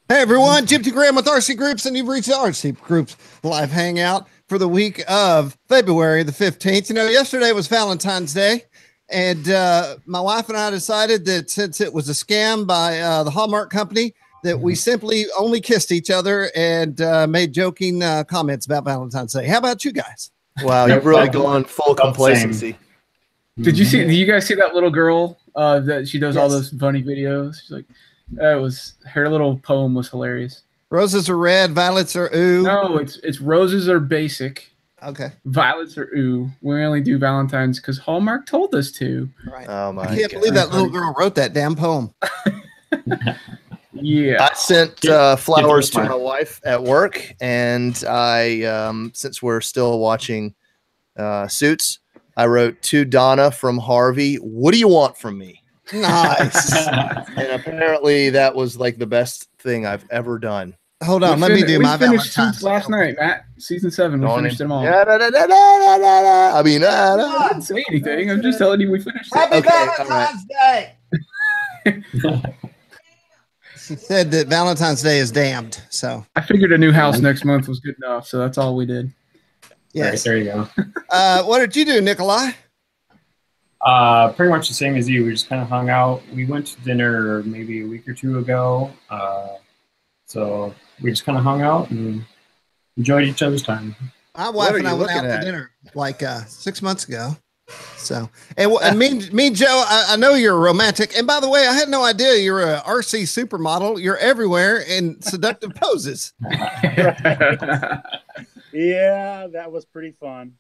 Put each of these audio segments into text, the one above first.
Hey everyone, Jim T. Graham with RC Groups, and you've reached the RC Groups live hangout for the week of February the 15th. You know, yesterday was Valentine's Day, and my wife and I decided that since it was a scam by the Hallmark Company, that we simply only kissed each other and made joking comments about Valentine's Day. How about you guys? Wow, you've really gone full complacency. Did you guys see that little girl that she does all those funny videos? She's like, it was her little poem was hilarious. Roses are red, violets are ooh. No, it's roses are basic. Okay. Violets are ooh. We only do Valentine's because Hallmark told us to. Right. Oh my! I can't believe that little girl wrote that damn poem. Yeah. I sent flowers to my wife at work, and I since we're still watching Suits, I wrote to Donna from Harvey, "What do you want from me?" Nice. And apparently that was like the best thing I've ever done. Hold on, let me do my Valentine's last night, Matt. Season 7, we finished them all. I mean, I didn't say anything. I'm just telling you we finished. Happy Valentine's Day. She said that Valentine's Day is damned. So I figured a new house next month was good enough, so that's all we did. Yes, right, there you go. What did you do, Nikolai? Pretty much the same as you. We just kind of hung out. We went to dinner maybe a week or two ago. So we just kind of hung out and enjoyed each other's time. My wife and I went out to dinner like 6 months ago. So, and me and Joe, I know you're romantic. And by the way, I had no idea you're a RC supermodel. You're everywhere in seductive poses. Yeah, that was pretty fun.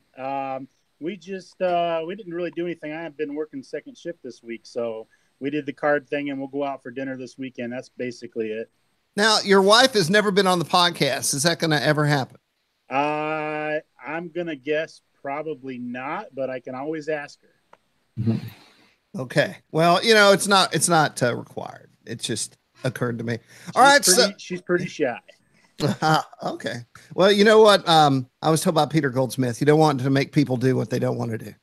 We didn't really do anything. I have been working second shift this week, so we did the card thing, and we'll go out for dinner this weekend. That's basically it. Now, your wife has never been on the podcast. Is that going to ever happen? I'm going to guess probably not, but I can always ask her. Okay. Well, you know, it's not required. It just occurred to me. All right. She's pretty shy. Okay. Well, you know what? I was told by Peter Goldsmith, you don't want to make people do what they don't want to do.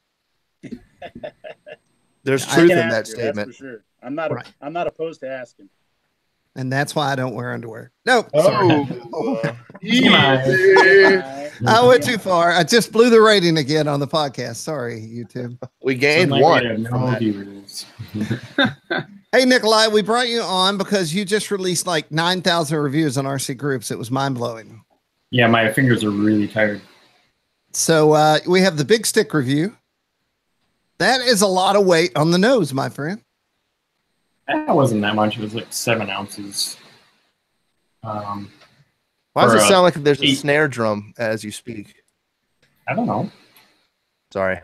There's truth in that statement. That's for sure. I'm not opposed to asking. And that's why I don't wear underwear. No. Oh, I went too far. I just blew the rating again on the podcast. Sorry, YouTube. We gained one. Hey, Nikolai, we brought you on because you just released like 9,000 reviews on RC Groups. It was mind-blowing. Yeah, my fingers are really tired. So we have the Big Stik review. That is a lot of weight on the nose, my friend. That wasn't that much. It was like 7 ounces. Why does it sound like there's a snare drum as you speak? I don't know. Sorry.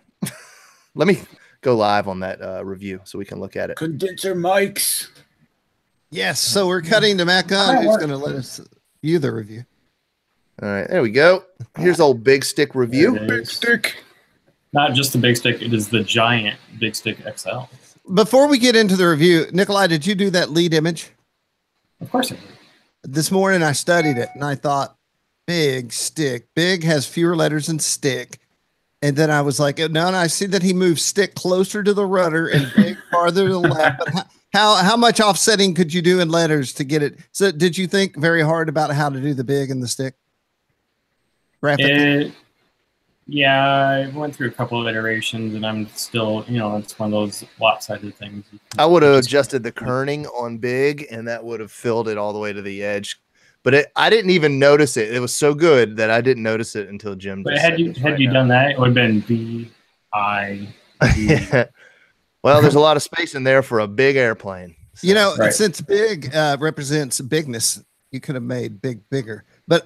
Let me go live on that review so we can look at it. Condenser mics. Yes, so we're cutting to Matt Gunn, who's going to let us view the review. All right, there we go. Here's old Big Stik review. Big Stik. Not just the Big Stik, it is the giant Big Stik XL. Before we get into the review, Nikolai, did you do that lead image? Of course I did. This morning I studied it and I thought, Big Stik. Big has fewer letters than stick. And then I was like, no, and I see that he moves stick closer to the rudder and big farther to the left. But how much offsetting could you do in letters to get it? So did you think very hard about how to do the big and the stick? Graphically? Yeah, I went through a couple of iterations, and I'm still, it's one of those lopsided things. I would have adjusted the kerning on big, and that would have filled it all the way to the edge. But I didn't even notice it. It was so good that I didn't notice it until Jim. But had you done that, it would have been B-I. Well, there's a lot of space in there for a big airplane. So. Since big represents bigness, you could have made big bigger. But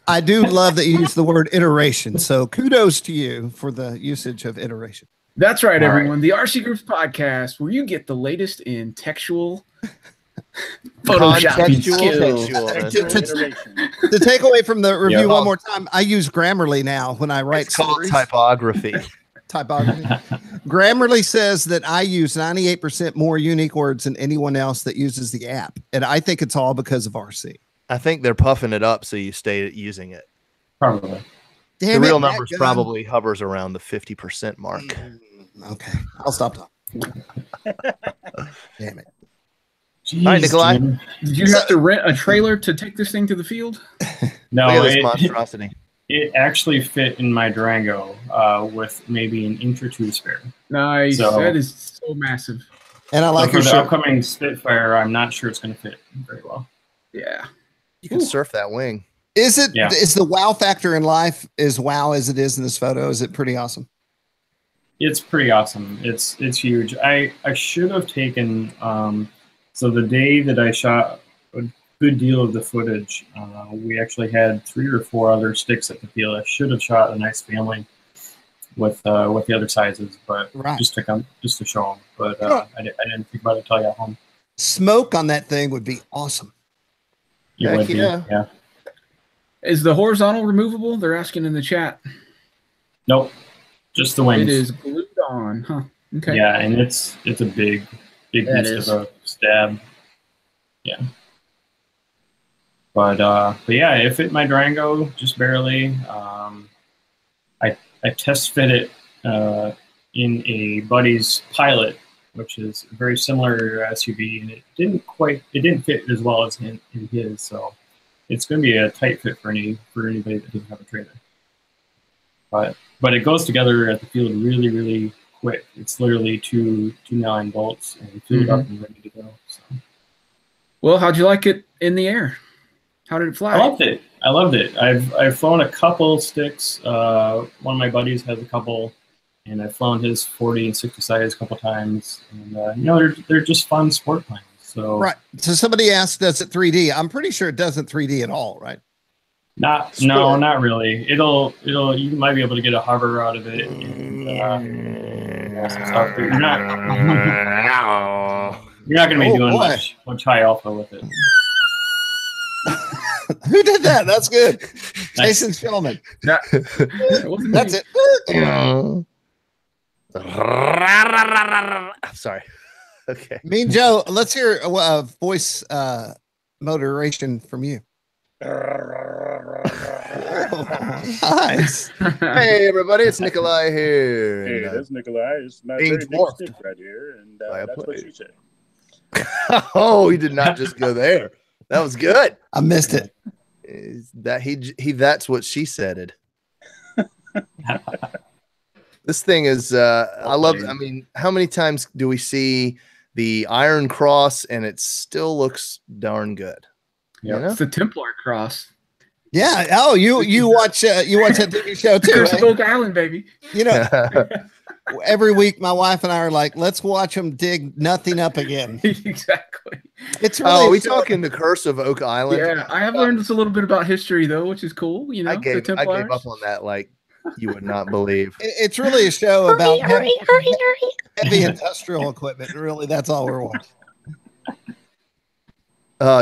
I do love that you use the word iteration. So kudos to you for the usage of iteration. That's right, everyone. The RC Groups podcast, where you get the latest in textual photoshopping skills. To take away from the review one more time, I use Grammarly now when I write stories. Typography. Grammarly says that I use 98% more unique words than anyone else that uses the app. And I think it's all because of RC. I think they're puffing it up so you stay using it. Probably. The real numbers probably hovers around the 50% mark. Okay, I'll stop talking. Damn it. All right, Nikolai. Jim. Did you have to rent a trailer to take this thing to the field? No, Look at this monstrosity. it actually fit in my Durango with maybe an inch or two to spare. Nice. So- That is so massive. And I like But your for the shirt. upcoming Spitfire, I'm not sure it's going to fit very well. Yeah. You can surf that wing. Is it? Yeah. Is the wow factor in life as wow as it is in this photo? Is it pretty awesome? It's pretty awesome. It's huge. I should have taken so the day that I shot a good deal of the footage, we actually had 3 or 4 other sticks at the field. I should have shot a nice family with the other sizes, but Right. just to show them. But I didn't think about it until I got home. Smoke on that thing would be awesome. It Heck would be, yeah. yeah. Is the horizontal removable? They're asking in the chat. Nope, just the wings. It is glued on, huh? Okay. Yeah, and it's a big That beast is. of a stab. Yeah. But yeah, it fit my Durango just barely. I test fit it in a buddy's Pilot, which is a very similar SUV, and it didn't fit as well as in his. So it's going to be a tight fit for anybody that doesn't have a trailer. But it goes together at the field really, really quick. It's literally two 9 bolts and filled up and ready to go. So. Well, how'd you like it in the air? How did it fly? I loved it. I've flown a couple sticks. One of my buddies has a couple, and I've flown his 40 and 60 size a couple times. And they're just fun sport planes. So Right. So somebody asked, does it 3D? I'm pretty sure it doesn't 3D at all, right? not really. You might be able to get a hover out of it. And, some stuff, but you're not going to be doing much high alpha with it. Who did that? That's good. Nice. Jason Shulman. It wasn't That's me. it. Sorry. Okay. Me and Joe, let's hear a voice moderation from you. Nice. Hey, everybody. It's Nikolai here. Hey, And, that's Nikolai. It's my being very big dwarfed stick right here, and by a that's what plane. you said. oh, he did not just go there. That was good. I missed it. Is that he that's what she said. This thing is I mean, how many times do we see the Iron Cross and it still looks darn good? Yeah. You know? It's the Templar Cross. Yeah. Oh, you watch that TV show The too. Curse of Eh? Oak Island, baby. You know, every week my wife and I are like, let's watch them dig nothing up again. Exactly. It's really Oh, are we talking the Curse of Oak Island? Yeah, I have learned just a little bit about history though, which is cool. You know, I gave the up Templars. on that like you would not believe. It's really a show about heavy industrial equipment. Really, that's all we're watching.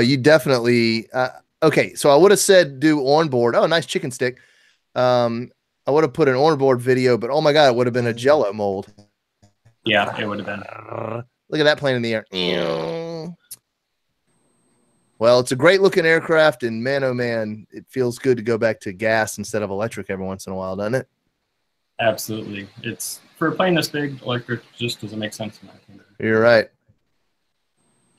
You definitely okay. So I would have said do onboard. Oh, nice chicken stick. I would have put an onboard video, but oh my god, it would have been a Jello mold. Yeah, it would have been. Look at that plane in the air. Well, it's a great looking aircraft, and man, oh man, it feels good to go back to gas instead of electric every once in a while, doesn't it? Absolutely. It's for a plane this big, electric just doesn't make sense in my opinion. You're right.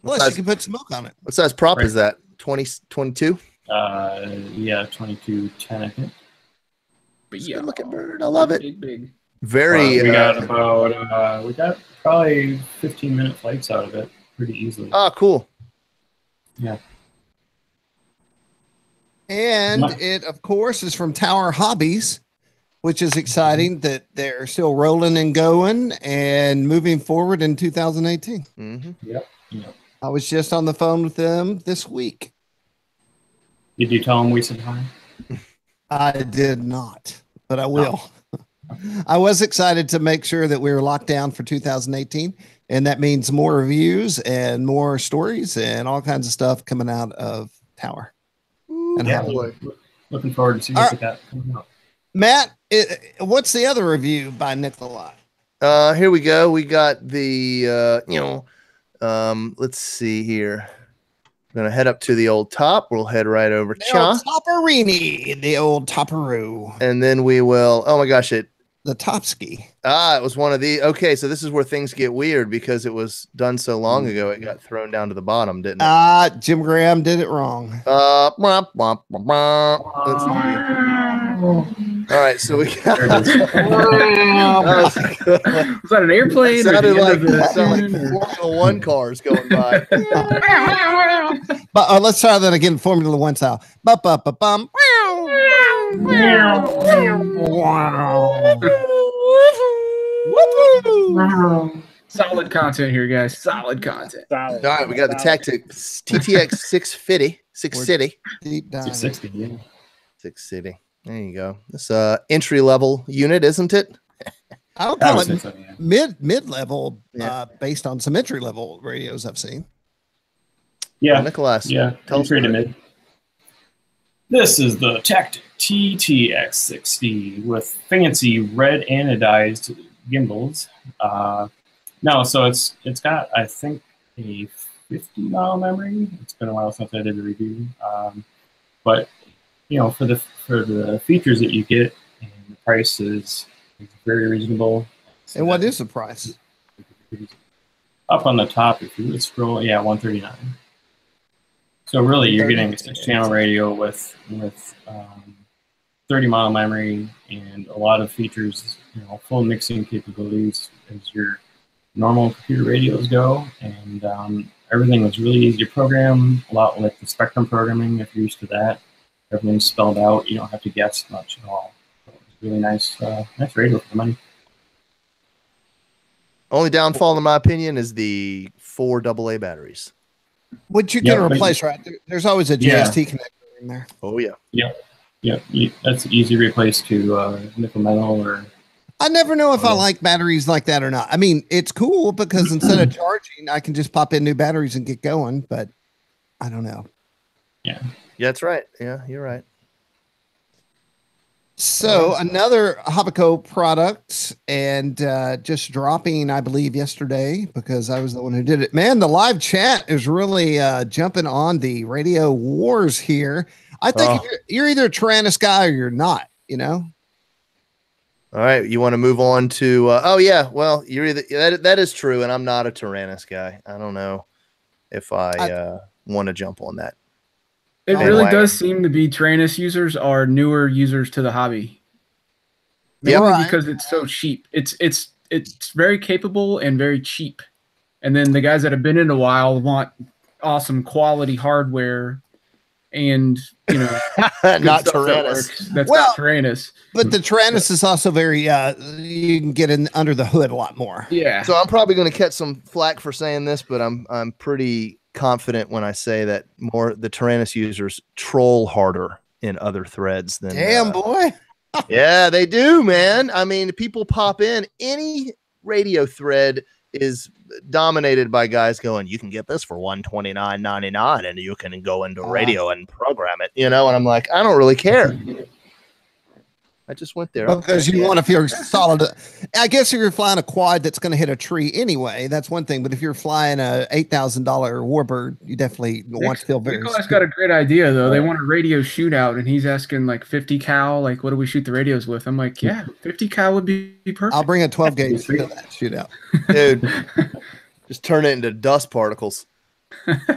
Plus, you can put smoke on it. What size prop Right. is that? 20, 22? Yeah, 2210, I think. But It's a yeah, good looking bird. I love it. big. Very. We got probably 15-minute flights out of it pretty easily. Oh, cool. Yeah. And it, of course, is from Tower Hobbies, which is exciting that they're still rolling and going and moving forward in 2018. Mm-hmm. Yep. I was just on the phone with them this week. Did you tell them we said hi? I did not, but I will. I was excited to make sure that we were locked down for 2018, and that means more reviews and more stories and all kinds of stuff coming out of Tower. And Yeah, Hobby. looking forward to seeing what that coming out. Matt, what's the other review by Nikolai? Here we go. We got the let's see here. I'm gonna head up to the old top. We'll head right over The old Topperini, the old Topperoo. and then we will. Oh my gosh, the top ski. Ah, it was one of the. Okay, so this is where things get weird because it was done so long ago. It got thrown down to the bottom, didn't it? Jim Graham did it wrong. Let's see. All right, so we got. Was that an airplane? It sounded like Formula One cars going by. But let's try that again, Formula One style. Bum. Solid content here, guys. Solid content. All right, we got the Tactics TTX 650, 660. Deep dive. 660, yeah. 660. There you go. This entry level unit, isn't it? I would call it So, yeah. mid level, based on some entry level radios I've seen. Yeah, Nicholas. yeah. Tell us Entry to about it. mid. This is the Tactic TTX60 with fancy red anodized gimbals. No, so it's got, I think, a 50-mile memory. It's been a while since I did a review, but you know, for the features that you get, and the price is very reasonable. So And what is the price? up on the top? If you would scroll, yeah, $139. So really, you're getting a 6-channel radio with 30-mile memory and a lot of features, you know, full mixing capabilities as your normal computer radios go, and everything was really easy to program. A lot like the Spectrum programming, if you're used to that. Everything's spelled out. You don't have to guess much at all. So it's really nice, nice radio for the money. Only downfall, in my opinion, is the 4 AA batteries. Which you can replace, right? There's always a JST connector in there. Oh, yeah. Yeah, that's easy to replace to nickel metal or. I never know if I like batteries like that or not. I mean, it's cool because instead of charging, I can just pop in new batteries and get going, but I don't know. Yeah. Yeah, that's right. Yeah, you're right. So another Habaco product, and just dropping, I believe, yesterday because I was the one who did it. Man, the live chat is really jumping on the radio wars here. I think you're either a Taranis guy or you're not, you know? All right, you want to move on to oh yeah, well, you're either that is true, and I'm not a Taranis guy. I don't know if I want to jump on that. It really does seem to be Taranis users are newer users to the hobby. Mainly because it's so cheap. It's very capable and very cheap. And then the guys that have been in a while want awesome quality hardware and, you know, not Taranis. That's not Taranis. But the Taranis is also very you can get in under the hood a lot more. Yeah. So I'm probably going to catch some flack for saying this, but I'm pretty confident when I say that the Taranis users troll harder in other threads than damn boy. Yeah, they do, man. I mean, people pop in. Any radio thread is dominated by guys going, you can get this for $129.99 and you can go into radio and program it, you know, and I'm like, I don't really care. I just went there. Because you want to feel solid. I guess if you're flying a quad that's going to hit a tree anyway, that's one thing. But if you're flying a $8,000 Warbird, you definitely want to feel very. Nicholas got a great idea though. They want a radio shootout, and he's asking like 50 cal. Like, what do we shoot the radios with? I'm like, yeah, 50 cal would be perfect. I'll bring a 12 gauge to that shootout, dude. Just turn it into dust particles.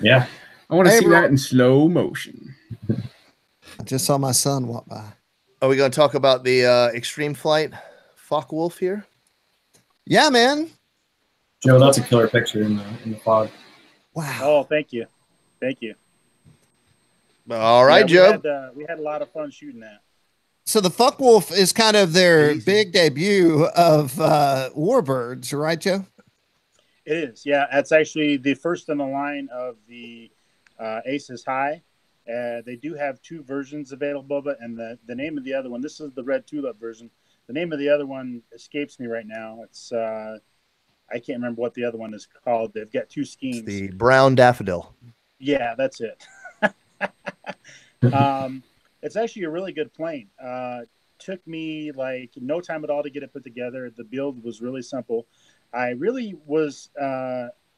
Yeah, I want to see that in slow motion. I just saw my son walk by. Are we going to talk about the Extreme Flight Focke-Wulf here? Yeah, man. Joe, that's a killer picture in the fog. Wow. Oh, thank you. Thank you. All right, Joe. We had a lot of fun shooting that. So the Focke-Wulf is kind of their big debut of Warbirds, right, Joe? It is. Yeah, that's actually the first in the line of the Aces High. They do have 2 versions available, and the name of the other one, this is the red tulip version. The name of the other one escapes me right now. It's I can't remember what the other one is called. They've got 2 schemes. It's the brown daffodil. Yeah, that's it. It's actually a really good plane. Took me like no time at all to get it put together. The build was really simple. I really was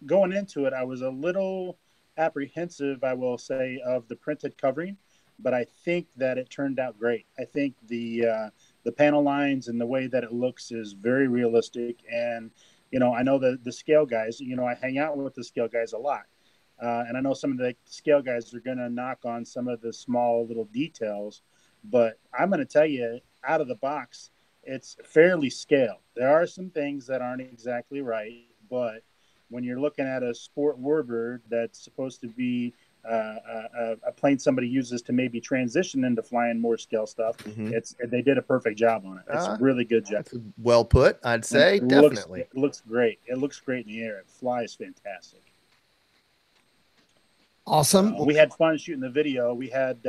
going into it. I was a little apprehensive, I will say, of the printed covering, but I think that it turned out great. I think the the panel lines and the way that it looks is very realistic. And, you know, I know the scale guys, you know, I hang out with the scale guys a lot. And I know some of the scale guys are going to knock on some of the small little details, but I'm going to tell you, out of the box, it's fairly scaled. There are some things that aren't exactly right, but when you're looking at a sport warbird that's supposed to be a plane somebody uses to maybe transition into flying more scale stuff, they did a perfect job on it. It's a really good job. Well put, I'd say. Definitely. It looks great. It looks great in the air. It flies fantastic. Awesome. We had fun shooting the video. We had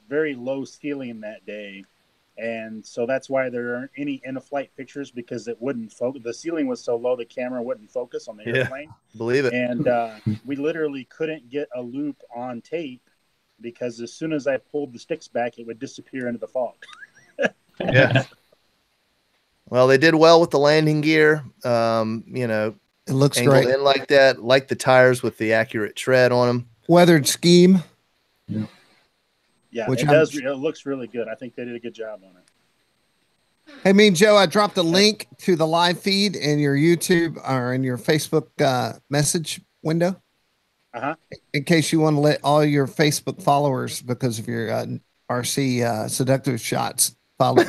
very low ceiling that day. And so that's why there aren't any in-flight pictures, because it wouldn't focus. The ceiling was so low, the camera wouldn't focus on the airplane. Believe it. And we literally couldn't get a loop on tape because as soon as I pulled the sticks back, it would disappear into the fog. Yeah. Well, they did well with the landing gear. You know, it looks angled great in like that, like the tires with the accurate tread on them. Weathered scheme. Yeah, it looks really good. I think they did a good job on it. Hey, Mean Joe, I dropped a link to the live feed in your YouTube or in your Facebook message window. In case you want to let all your Facebook followers, because of your RC seductive shots, follow.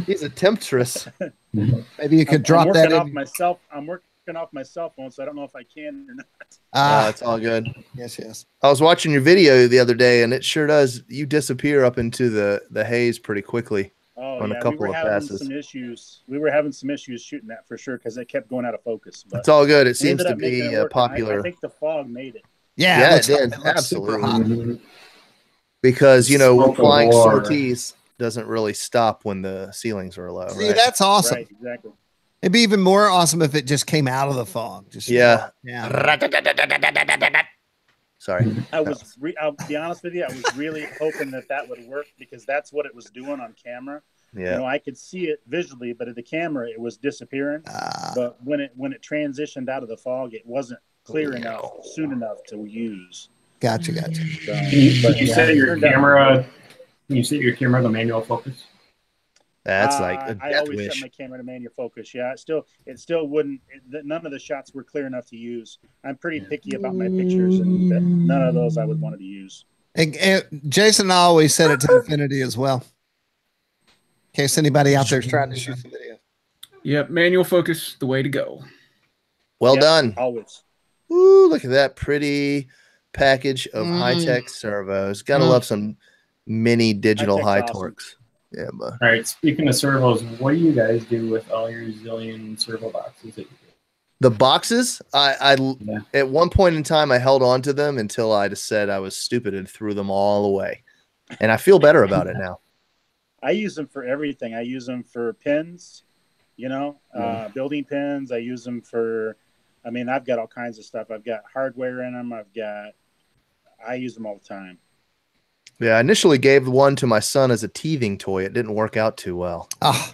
He's a temptress. Maybe you could drop that in. I'm working off my cell phone, so I don't know if I can or not. It's all good. Yes. I was watching your video the other day, and it sure does. You disappear up into the haze pretty quickly on a couple of passes. We were having some issues shooting that for sure because it kept going out of focus. But it's all good. It seems to be popular. I think the fog made it. Yeah, it did. Absolutely. Because, you know, flying sorties doesn't really stop when the ceilings are low. See, that's awesome. Right, exactly. It'd be even more awesome if it just came out of the fog. Yeah. Sorry. I'll be honest with you. I was really hoping that would work because that's what it was doing on camera. Yeah. You know, I could see it visually, but at the camera, it was disappearing. But when it transitioned out of the fog, it wasn't clear enough, soon enough to use. Gotcha. So, can you set your camera? Can you set your camera to manual focus? That's like a I always set my camera to manual focus. Yeah, it still wouldn't. None of the shots were clear enough to use. I'm pretty picky about my pictures, and none of those I would want to use. And Jason and I always set it to infinity as well, in case anybody out there is trying to shoot the video. Yep, manual focus, the way to go. Well done. Always. Ooh, look at that pretty package of high-tech servos. Gotta love some mini digital high torques. Yeah, but all right. Speaking of servos, what do you guys do with all your zillion servo boxes that you get? The boxes, I at one point in time I held on to them until I just said I was stupid and threw them all away, and I feel better about it now. I use them for everything. I use them for pins, you know, building pins. I use them for. I mean, I've got all kinds of stuff. I've got hardware in them. I use them all the time. Yeah, I initially gave one to my son as a teething toy. It didn't work out too well. Oh,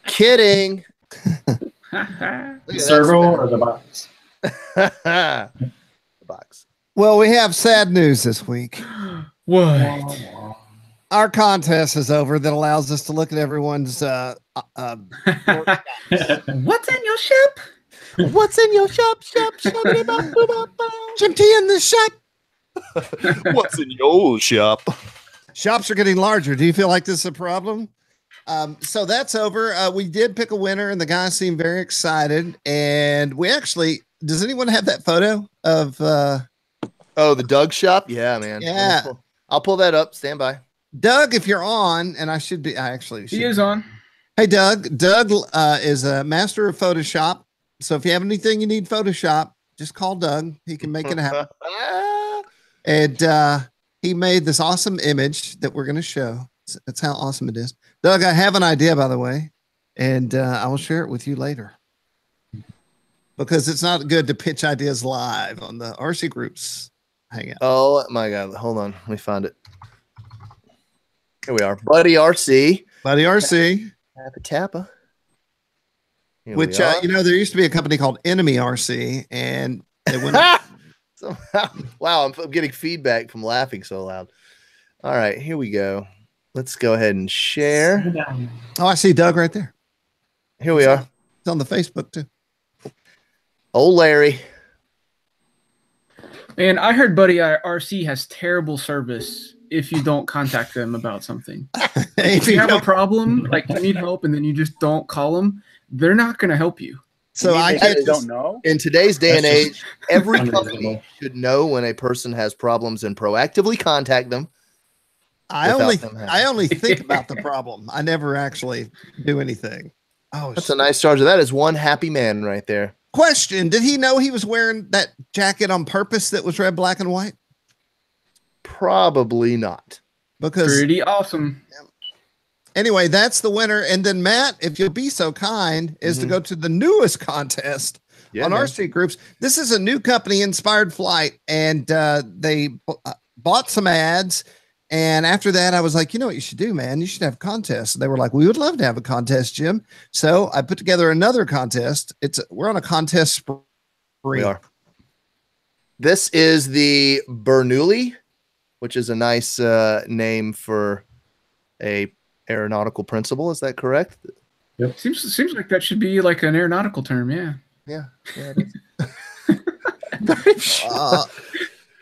kidding. The servo or the box? The box. Well, we have sad news this week. What? Our contest is over that allows us to look at everyone's what's in your ship? What's in your shop? Jim T in the shop. What's in your shop? Shops are getting larger. Do you feel like this is a problem? So that's over. We did pick a winner, and the guys seemed very excited. And we actually, does anyone have that photo of? The Doug shop? Yeah, man. Yeah, I'll pull that up. Stand by, Doug. If you're on, and he is on. Hey, Doug. Doug is a master of Photoshop. So if you have anything you need Photoshop, just call Doug. He can make it happen. And he made this awesome image that we're going to show. That's how awesome it is. Doug, I have an idea, by the way, and I will share it with you later. Because it's not good to pitch ideas live on the RC Groups Hangout. Oh, my God. Hold on. Let me find it. Here we are. Buddy RC. Buddy RC. Tappa. Which, you know, there used to be a company called Enemy RC, and they went... Somehow, wow, I'm getting feedback from laughing so loud. All right, here we go. Let's go ahead and share. Oh, I see Doug right there. Here we are. It's on the Facebook too. Old Larry. And I heard Buddy RC has terrible service if you don't contact them about something. If you have a problem, like you need help, and then you just don't call them, they're not going to help you. So I don't know. In today's day and age, every company should know when a person has problems and proactively contact them. I only think about the problem. I never actually do anything. Oh, that's a nice charge. That is one happy man right there. Question: did he know he was wearing that jacket on purpose that was red, black, and white? Probably not. Because pretty awesome. Anyway, that's the winner. And then Matt, if you'll be so kind, is to go to the newest contest on RCGroups. This is a new company, Inspired Flight, and they bought some ads. And after that, I was like, you know what you should do, man? You should have contests. They were like, we would love to have a contest, Jim. So I put together another contest. We're on a contest spree. We are. This is the Bernoulli, which is a nice name for a aeronautical principle. Is that correct? Yep. Seems like that should be like an aeronautical term. Yeah. Yeah.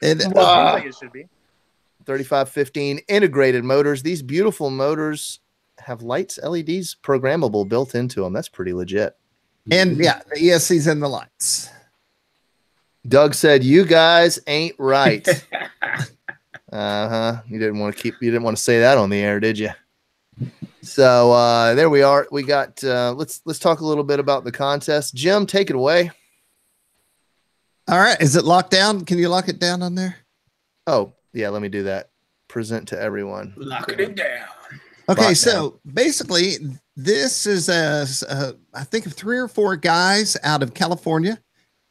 It should be. 3515 integrated motors. These beautiful motors have lights, LEDs programmable built into them. That's pretty legit. And yeah, the ESC's in the lights. Doug said, "You guys ain't right." You didn't want to say that on the air, did you? So there we are. We got let's talk a little bit about the contest. Jim, take it away. All right. Is it locked down? Can you lock it down on there? Oh, yeah, let me do that. Present to everyone. Locking it down. Okay, so basically, this is I think of 3 or 4 guys out of California,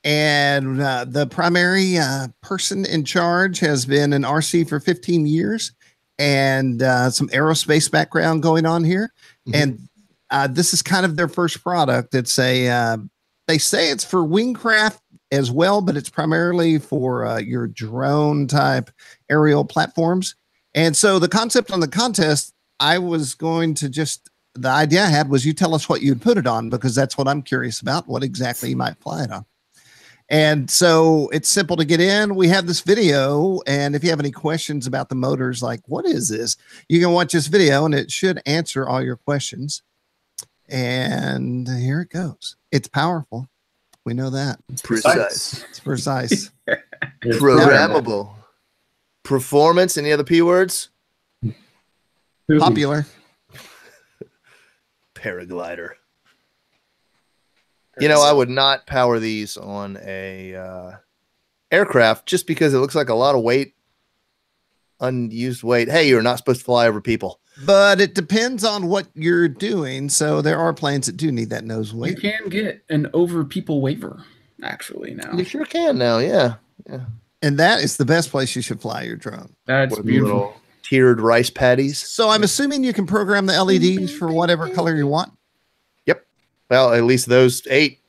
and the primary person in charge has been in RC for 15 years, and some aerospace background going on here. And this is kind of their first product. It's they say it's for wingcraft as well, but it's primarily for your drone type aerial platforms. And so the concept on the contest, I was going to the idea I had was you tell us what you'd put it on, because that's what I'm curious about, what exactly you might fly it on. And so it's simple to get in. We have this video, and if you have any questions about the motors, like what is this, you can watch this video and it should answer all your questions. And here it goes. It's powerful. We know that. Precise. It's precise. Programmable. Performance. Any other P words? Popular. Paraglider. You know, I would not power these on a aircraft just because it looks like a lot of weight, unused weight. Hey, you're not supposed to fly over people. But it depends on what you're doing. So there are planes that do need that nose weight. You can get an over people waiver, actually, now. You sure can now, yeah. And that is the best place you should fly your drone. That's beautiful. Little tiered rice patties. So I'm assuming you can program the LEDs for whatever color you want. Yep. Well, at least those 8.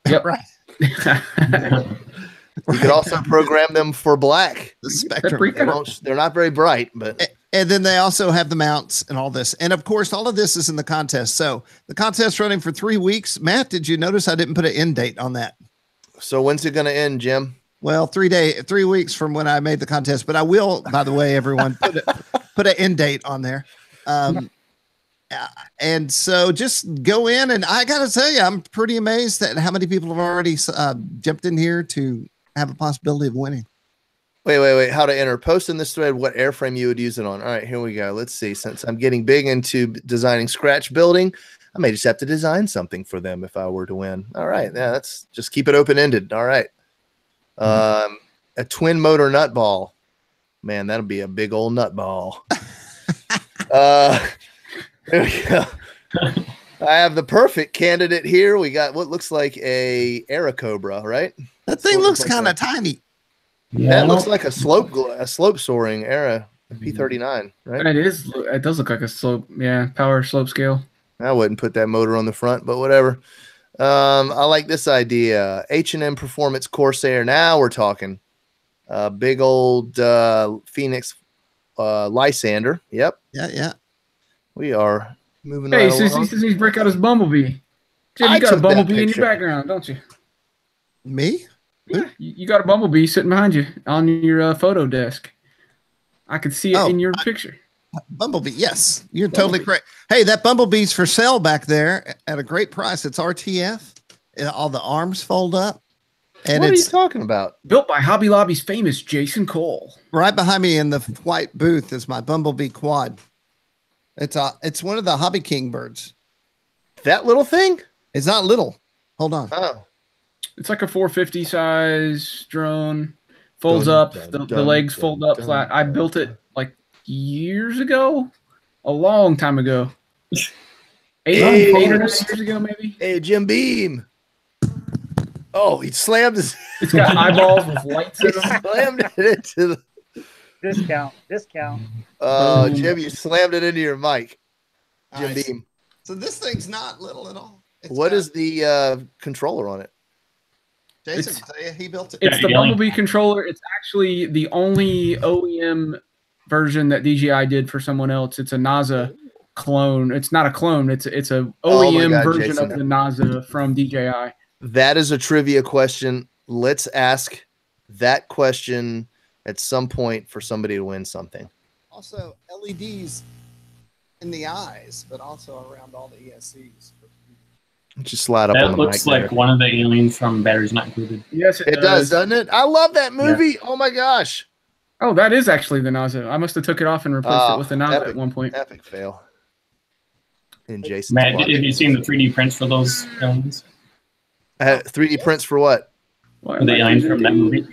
Yep. Right. You could also program them for black. The spectrum. They're not very bright, but. And then they also have the mounts and all this. And of course, all of this is in the contest. So the contest running for 3 weeks. Matt, did you notice I didn't put an end date on that? So when's it going to end, Jim? Well, 3 weeks from when I made the contest, but I will, by the way, everyone put an end date on there. And so just go in, and I got to tell you, I'm pretty amazed at how many people have already jumped in here to have a possibility of winning. Wait. How to enter. Post in this thread what airframe you would use it on. All right, here we go. Let's see. Since I'm getting big into designing scratch building, I may just have to design something for them if I were to win. All right. Yeah, let's just keep it open-ended. All right. A twin motor nut ball. Man, that'll be a big old nut ball. There we go. I have the perfect candidate here. We got what looks like a Aerocobra, right? That thing looks kind of tiny. Yeah, that looks like a slope soaring Era P39, right? It does look like a slope, power slope scale. I wouldn't put that motor on the front, but whatever. I like this idea. H&M Performance Corsair. Now we're talking. Big old Phoenix Lysander. Yep. Yeah. We are moving Hey, right along. he's break out his bumblebee. Jim, you got a bumblebee in your background, don't you? Me? Yeah, you got a bumblebee sitting behind you on your photo desk. I could see it in your picture. Bumblebee, yes. You're totally correct. Hey, that bumblebee's for sale back there at a great price. It's RTF. All the arms fold up. And what are you talking about? Built by Hobby Lobby's famous Jason Cole. Right behind me in the white booth is my bumblebee quad. It's one of the Hobby King birds. That little thing? It's not little. Hold on. Oh. It's like a 450 size drone. Folds up. The legs fold up flat. I built it like years ago. A long time ago. Eight or 9 years ago, maybe. Hey, Jim Beam. Oh, he slammed his. It's got eyeballs with lights in them. Slammed it into the. Discount. Oh, Jim, you slammed it into your mic. Jim Beam. So this thing's not little at all. What is the controller on it? Jason can tell you, he built it. It's the Bumblebee controller. It's actually the only OEM version that DJI did for someone else. It's a NASA clone. It's not a clone. It's a OEM version Jason. Of the NASA from DJI. That is a trivia question. Let's ask that question at some point for somebody to win something. Also, LEDs in the eyes, but also around all the ESCs. Just slide up on the mic. That looks like one of the aliens from Batteries Not Included. Yes, it does, doesn't it? I love that movie. Yeah. Oh my gosh. Oh, that is actually the NASA. I must have took it off and replaced it with the NASA at one point. Epic fail. And Jason. Matt, have you seen the 3D prints for those aliens? 3D prints for what? For the aliens from that movie.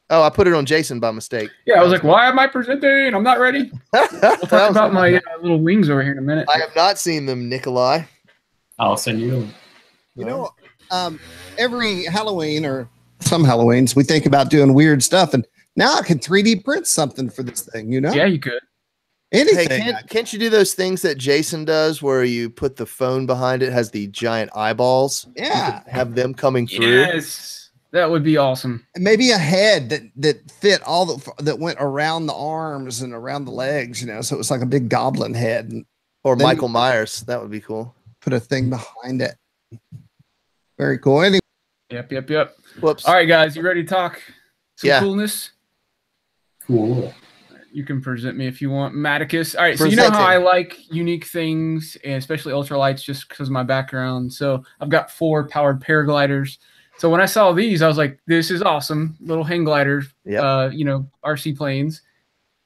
Oh, I put it on Jason by mistake. Yeah, I was like, why am I presenting? I'm not ready. We'll talk about my little wings over here in a minute. I have not seen them, Nikolai. I'll send you. You know, every Halloween or some Halloweens, we think about doing weird stuff. And now I can 3D print something for this thing, you know? Yeah, you could. Anything. Hey, can't you do those things that Jason does where you put the phone behind it, has the giant eyeballs? Yeah. Have them coming through. Yes. That would be awesome. Maybe a head that fit all that went around the arms and around the legs, you know, so it was like a big goblin head. Or Michael Myers. That would be cool. Put a thing behind it. Very cool. Anyway. Yep. Whoops. All right, guys, you ready to talk some coolness? Cool. You can present me if you want. Maticus. All right, so you know how I like unique things, and especially ultralights, just because of my background. So I've got 4 powered paragliders. So when I saw these, I was like, this is awesome. Little hang gliders, RC planes.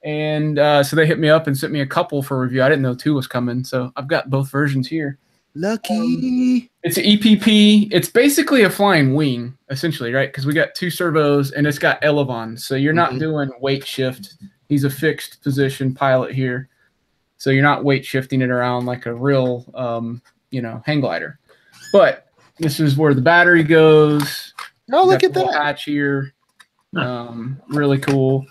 And so they hit me up and sent me a couple for review. I didn't know 2 was coming. So I've got both versions here. Lucky. It's an EPP. It's basically a flying wing, essentially, right? Because we got 2 servos and it's got elevons. So you're not doing weight shift. He's a fixed position pilot here. So you're not weight shifting it around like a real, hang glider. But this is where the battery goes. Oh, look at that hatch here. Really cool.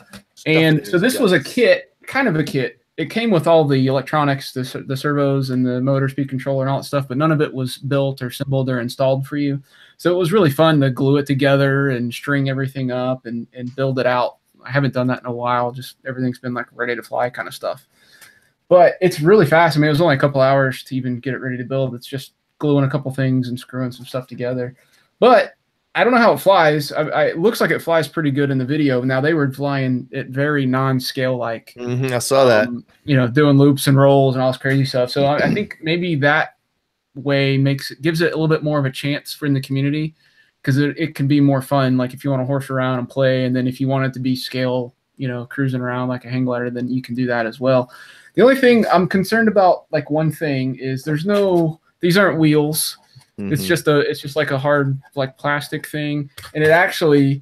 And so this was a kit, kind of a kit. It came with all the electronics, the servos and the motor, speed controller and all that stuff, but none of it was built or assembled or installed for you. So it was really fun to glue it together and string everything up and build it out. I haven't done that in a while. Just everything's been like ready to fly kind of stuff. But it's really fast. I mean, it was only a couple hours to even get it ready to build. It's just gluing a couple things and screwing some stuff together. But I don't know how it flies. It looks like it flies pretty good in the video. Now, they were flying it very non-scale like. I saw that. Doing loops and rolls and all this crazy stuff. So I think maybe that way gives it a little bit more of a chance in the community, because it can be more fun. Like if you want to horse around and play, and then if you want it to be scale, cruising around like a hang glider, then you can do that as well. The only thing I'm concerned about, like one thing, is these aren't wheels. It's just like a hard like plastic thing, and it actually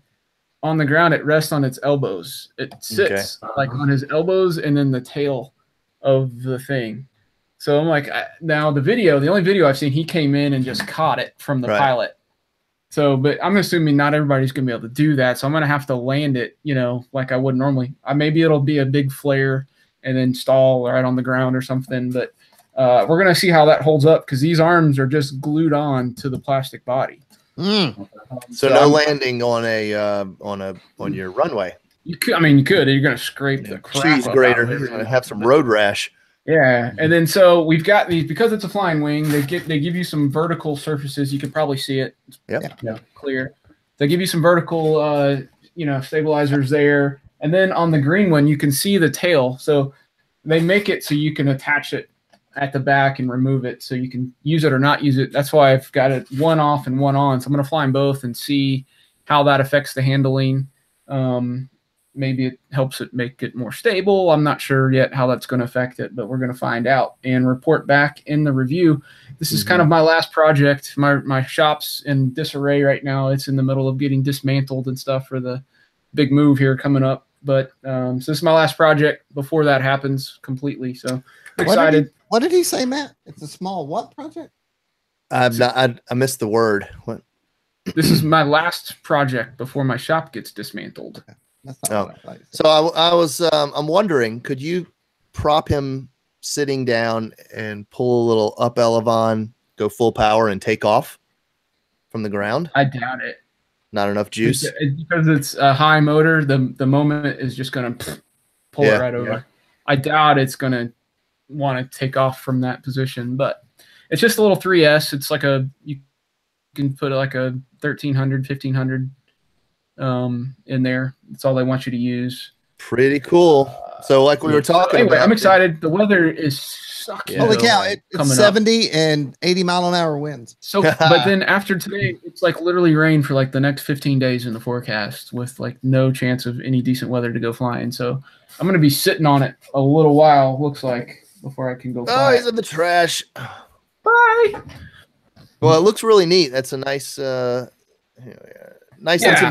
on the ground it rests on its elbows. It sits like on his elbows and then the tail of the thing. So I'm like, now the only video I've seen, he came in and just caught it from the pilot. So, but I'm assuming not everybody's gonna be able to do that. So I'm gonna have to land it, like I would normally. Maybe it'll be a big flare and then stall right on the ground or something, but. We're gonna see how that holds up, because these arms are just glued on to the plastic body. So no landing on your runway. You could. I mean, you could. You're gonna scrape the crap cheese up grater. out of You're it. gonna have some road rash. Yeah, and then so we've got these because it's a flying wing. They give you some vertical surfaces. You can probably see it. Yep. Clear. They give you some vertical, stabilizers there, and then on the green one you can see the tail. So they make it so you can attach it at the back and remove it, so you can use it or not use it. That's why I've got it one off and one on. So I'm going to fly them both and see how that affects the handling. Maybe it helps it make it more stable. I'm not sure yet how that's going to affect it, but we're going to find out and report back in the review. This is kind of my last project. My shop's in disarray right now. It's in the middle of getting dismantled and stuff for the big move here coming up. But so this is my last project before that happens completely. So I'm excited. What did he say, Matt? It's a small what project? I missed the word. What? This is my last project before my shop gets dismantled. Okay. That's not what I thought you said. So I was I'm wondering, could you prop him sitting down and pull a little up elevon, go full power, and take off from the ground? I doubt it. Not enough juice? Because it's a high motor, the moment is just going to pull it right over. Yeah. I doubt it's going to want to take off from that position, but it's just a little 3S. It's like you can put like a 1300, 1500 in there. That's all they want you to use. Pretty cool. So like we were talking anyway, about. I'm excited. The weather is sucking. Holy cow, it's 70 and 80 mile an hour winds. So, but then after today, it's like literally rain for like the next 15 days in the forecast with like no chance of any decent weather to go flying. So I'm going to be sitting on it a little while, looks like, before I can go fly. Oh, he's in the trash. Bye. Well, it looks really neat. That's a nice looking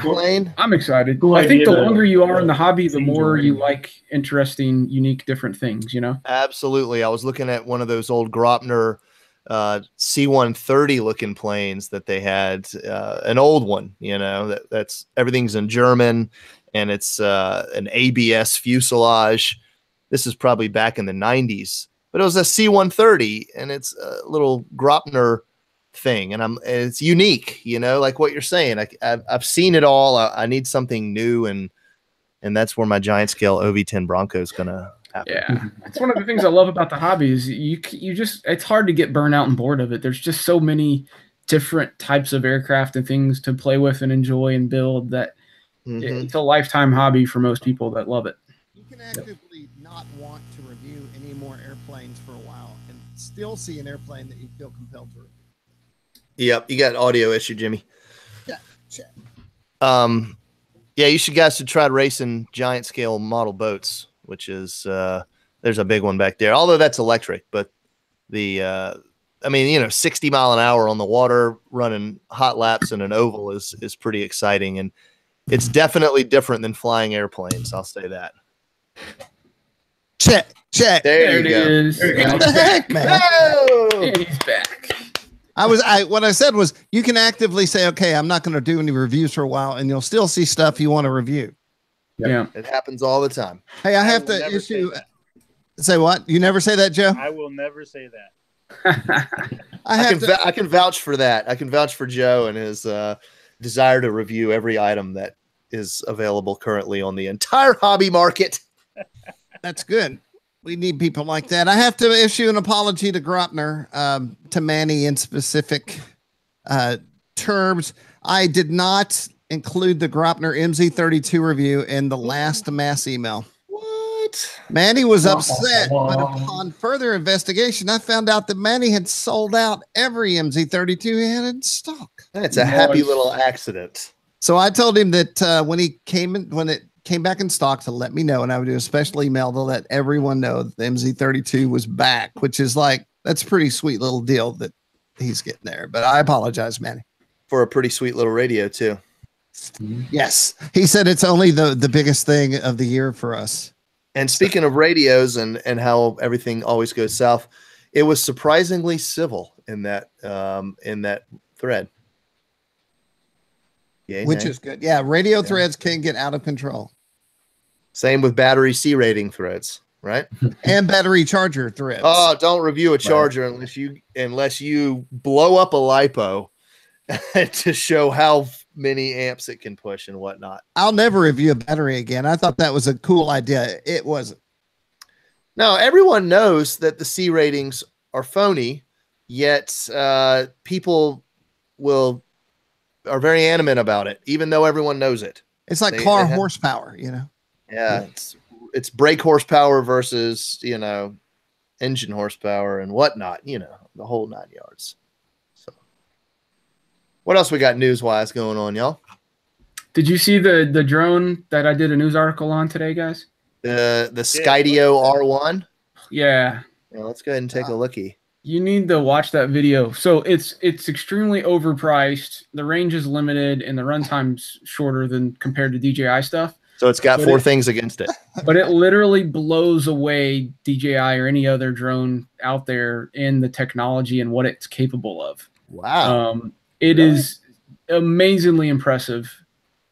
plane. I'm excited. I think the longer you are in the hobby, the more you like interesting, unique, different things, you know? Absolutely. I was looking at one of those old Grobner C-130 looking planes that they had, an old one, that's everything's in German, and it's an ABS fuselage. This is probably back in the 90s, but it was a C-130, and it's a little Grobner thing, and it's unique, like what you're saying. I've seen it all. I need something new, and that's where my giant scale OV-10 Bronco is gonna happen. Yeah, it's one of the things I love about the hobby is you just, it's hard to get burnt out and bored of it. There's just so many different types of aircraft and things to play with and enjoy and build that it's a lifetime hobby for most people that love it. You can actively not want to review any more airplanes for a while and still see an airplane that you feel compelled to review. Yep, you got an audio issue, Jimmy. Yeah, check. Yeah, you guys should try racing giant scale model boats, which is there's a big one back there. Although that's electric, but the 60 mile an hour on the water running hot laps in an oval is pretty exciting, and it's definitely different than flying airplanes. I'll say that. Check. There you go. Is. What the heck, man? And he's back. What I said was you can actively say, okay, I'm not going to do any reviews for a while, and you'll still see stuff you want to review. Yeah. It happens all the time. Hey, I have to issue. Say what? You never say that, Joe? I will never say that. I can vouch for that. I can vouch for Joe and his desire to review every item that is available currently on the entire hobby market. That's good. We need people like that. I have to issue an apology to Grobner, to Manny in specific terms. I did not include the Grobner MZ32 review in the last mass email. What? Manny was upset, but upon further investigation, I found out that Manny had sold out every MZ32 he had in stock. That's a happy little accident. So I told him that when it came back in stock to let me know, and I would do a special email to let everyone know that the MZ32 was back, which is that's a pretty sweet little deal that he's getting there. But I apologize, Manny. For a pretty sweet little radio too. Yes. He said it's only the biggest thing of the year for us. And speaking of radios and how everything always goes south, it was surprisingly civil in that thread. Yeah, which is good. Yeah, radio threads can get out of control. Same with battery C rating threads, right? And battery charger threads. Oh, don't review a charger unless you blow up a lipo to show how many amps it can push and whatnot. I'll never review a battery again. I thought that was a cool idea. It wasn't. Now, everyone knows that the C ratings are phony, yet people are very animate about it, even though everyone knows it. It's like car horsepower, you know? Yeah, it's brake horsepower versus, engine horsepower and whatnot, the whole 9 yards. So what else we got news-wise going on, y'all? Did you see the drone that I did a news article on today, guys? The Skydio R1? Yeah. Let's go ahead and take a looky. You need to watch that video. So it's extremely overpriced. The range is limited and the runtime's shorter than compared to DJI stuff. So it's got four things against it. But it literally blows away DJI or any other drone out there in the technology and what it's capable of. Wow. It is amazingly impressive.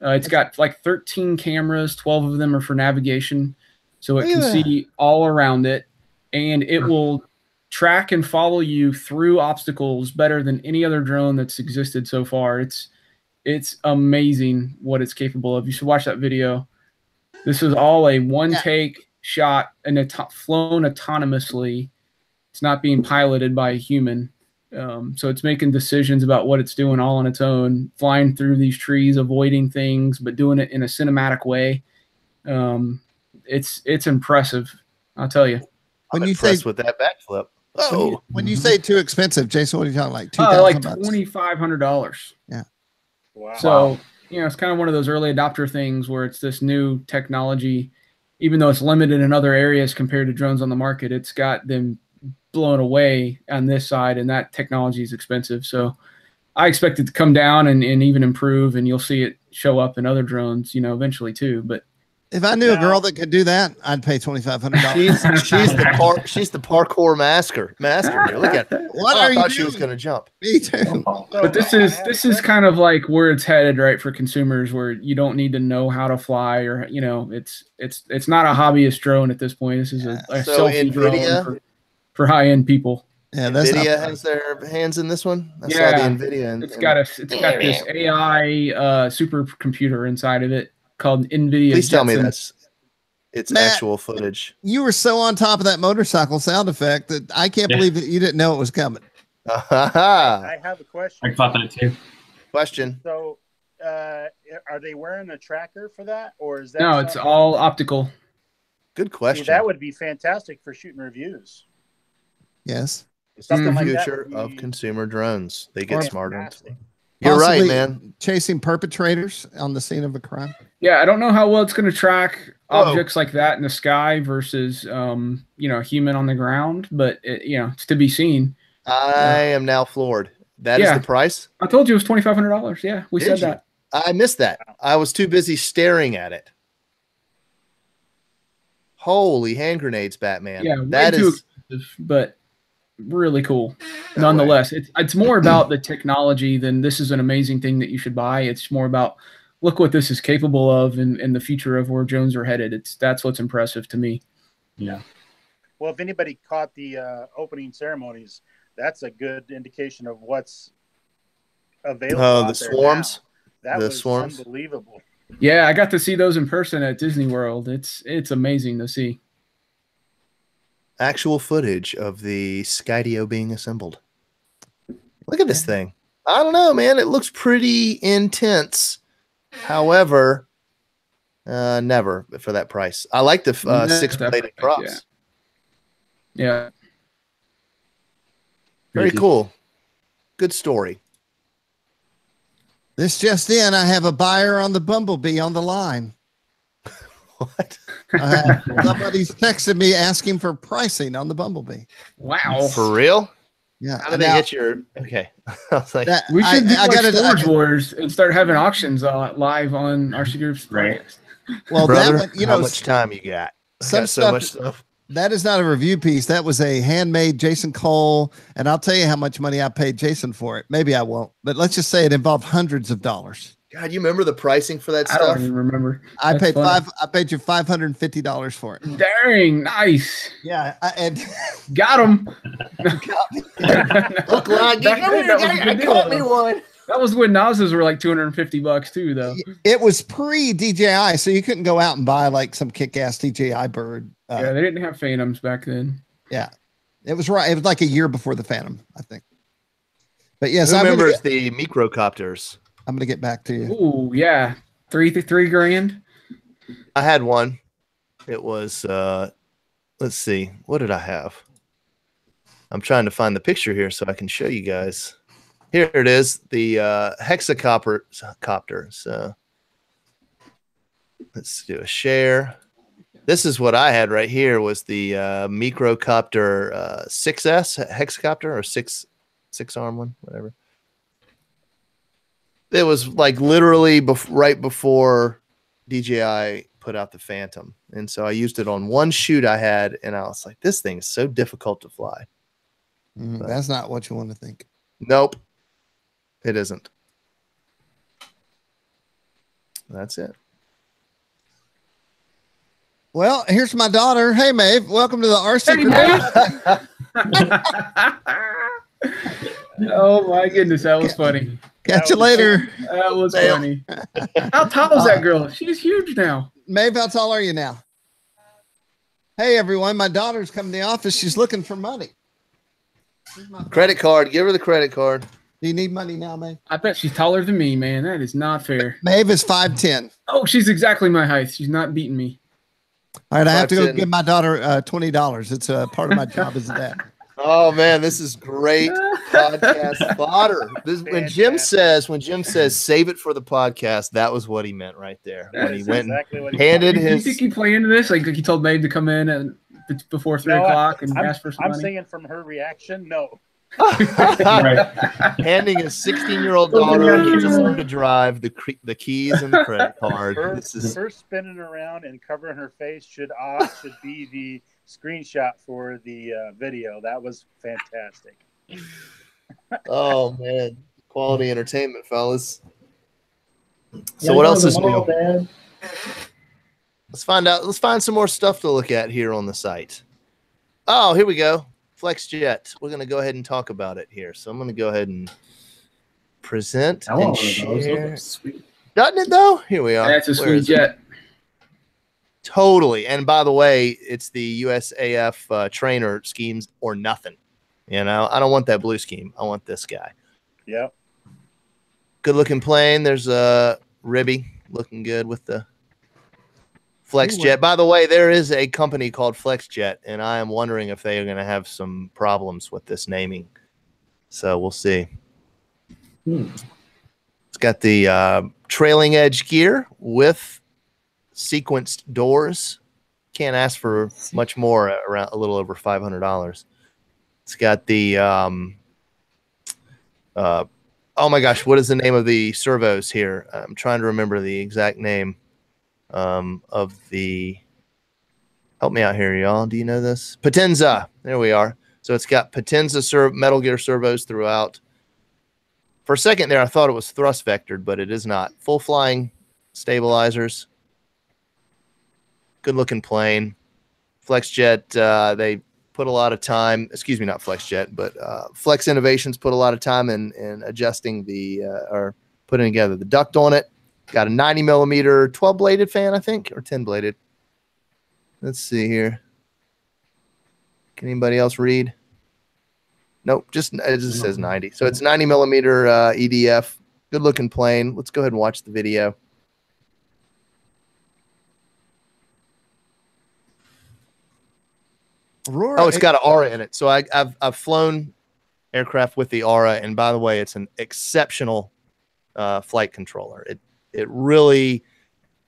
It's got like 13 cameras. 12 of them are for navigation. So it can see all around it. And it will track and follow you through obstacles better than any other drone that's existed so far. It's amazing what it's capable of. You should watch that video. This is all a one-take shot and flown autonomously. It's not being piloted by a human. So it's making decisions about what it's doing all on its own, flying through these trees, avoiding things, but doing it in a cinematic way. It's impressive, I'll tell you. I'm impressed with that backflip. Oh, when you say too expensive, Jason, what are you talking like? Like $2,500. Yeah. Wow. So it's kind of one of those early adopter things where it's this new technology, even though it's limited in other areas compared to drones on the market. It's got them blown away on this side, and that technology is expensive. So I expect it to come down and even improve, and you'll see it show up in other drones, eventually too. But if I knew a girl that could do that, I'd pay $2,500. She's the parkour master. Here, look at it. I thought she was going to jump. Me too. But this is kind of like where it's headed, right, for consumers, where you don't need to know how to fly, or it's not a hobbyist drone at this point. This is a selfie drone for high end people. Yeah, NVIDIA has their hands in this one. I saw the NVIDIA. It's got this AI supercomputer inside of it called NVIDIA. Please tell me that's actual footage. You were so on top of that motorcycle sound effect that I can't believe that you didn't know it was coming. I have a question. I thought that too. Question. So, are they wearing a tracker for that, or is that? No, it's all optical. Good question. See, that would be fantastic for shooting reviews. Yes. It's the future of consumer drones. They get smarter. You're right, man. Chasing perpetrators on the scene of a crime. Yeah, I don't know how well it's going to track objects like that in the sky versus, a human on the ground, but it's to be seen. I am now floored. That is the price? I told you it was $2,500. Yeah, we said that. I missed that. I was too busy staring at it. Holy hand grenades, Batman. Yeah, that is expensive, but really cool. Nonetheless, it's more about the technology than this is an amazing thing that you should buy. It's more about look what this is capable of and the future of where drones are headed. That's what's impressive to me. Yeah. Well, if anybody caught the opening ceremonies, that's a good indication of what's available. Oh, the swarms. That was unbelievable. Yeah, I got to see those in person at Disney World. It's amazing to see. Actual footage of the Skydio being assembled. Look at this thing. I don't know, man. It looks pretty intense. However, never for that price. I like the 6-bladed cross. Yeah. Very cool. Good story. This just in, I have a buyer on the Bumblebee on the line. What? Somebody's texted me asking for pricing on the Bumblebee. Wow. For real? Yeah. How did they get your... Okay. I was like, we should do Storage Wars and start having auctions live on RCGroups. Right. Well, brother, that one, how much time you got? So much stuff. That is not a review piece. That was a handmade Jason Cole. And I'll tell you how much money I paid Jason for it. Maybe I won't, but let's just say it involved hundreds of dollars. God, you remember the pricing for that stuff? I don't even remember. I paid you $550 for it. Dang, nice. Yeah, got him. Look like I got me one. That was when Nasas were like $250 too, though. It was pre-DJI, so you couldn't go out and buy like some kick-ass DJI bird. Yeah, they didn't have Phantoms back then. Yeah, it was right. It was like a year before the Phantom, I think. But yes, Who remembers the microcopters? I'm gonna get back to you. Oh yeah, three grand. I had one. It was let's see, what did I have? I'm trying to find the picture here so I can show you guys. Here it is, the hexacopter. So let's do a share. This is what I had right here, was the microcopter 6S hexacopter, or six arm one, whatever. It was like literally right before DJI put out the Phantom, and so I used it on one shoot I had, and I was like, this thing is so difficult to fly. That's not what you want to think. Nope, it isn't. That's it. Well, here's my daughter. Hey, Maeve, welcome to the RC. Oh my goodness, that was funny. Catch you later. That was funny. How tall is that girl? She's huge now. Maeve, how tall are you now? Hey, everyone. My daughter's come to the office. She's looking for money. Credit card. Give her the credit card. Do you need money now, Maeve? I bet she's taller than me, man. That is not fair. Maeve is 5'10". Oh, she's exactly my height. She's not beating me. All right, I have to go give my daughter $20. It's a part of my job as a dad. Oh man, this is great podcast fodder. When Jim says save it for the podcast, that was what he meant right there. When he went and handed his. You think he played into this? Like he told Maeve to come in and before 3 o'clock and ask for some money? I'm saying from her reaction, no. Handing a 16-year-old daughter who just learned to drive the keys and the credit card. Her spinning around and covering her face should be the screenshot for the video. That was fantastic. Oh man, quality entertainment, fellas. So what else is new? Let's find some more stuff to look at here on the site. Oh, here we go. FlexJet. We're going to go ahead and talk about it here. So I'm going to go ahead and present and share. Sweet. Doesn't it though? Here we are. That's a sweet jet. Totally. And by the way, it's the USAF trainer schemes or nothing. You know, I don't want that blue scheme. I want this guy. Yep. Good looking plane. There's a Ribby looking good with the FlexJet. By the way, there is a company called FlexJet, and I am wondering if they are going to have some problems with this naming. So we'll see. It's got the trailing edge gear with sequenced doors. Can't ask for much more, around a little over $500. It's got the oh my gosh, what is the name of the servos here? I'm trying to remember the exact name of the. Help me out here, y'all. Do you know this? Potenza. There we are. So it's got Potenza metal gear servos throughout. For a second there, I thought it was thrust vectored, but it is not. Full flying stabilizers. Good looking plane. FlexJet, they put a lot of time, excuse me, not FlexJet, but FlexInnovations put a lot of time in adjusting or putting together the duct on it. Got a 90 millimeter 12 bladed fan, I think, or 10 bladed. Let's see here. Can anybody else read? Nope, it just says 90. So it's 90 millimeter EDF. Good looking plane. Let's go ahead and watch the video. Aurora, oh, it's got an aura in it. So I've flown aircraft with the aura, and by the way, it's an exceptional flight controller. It really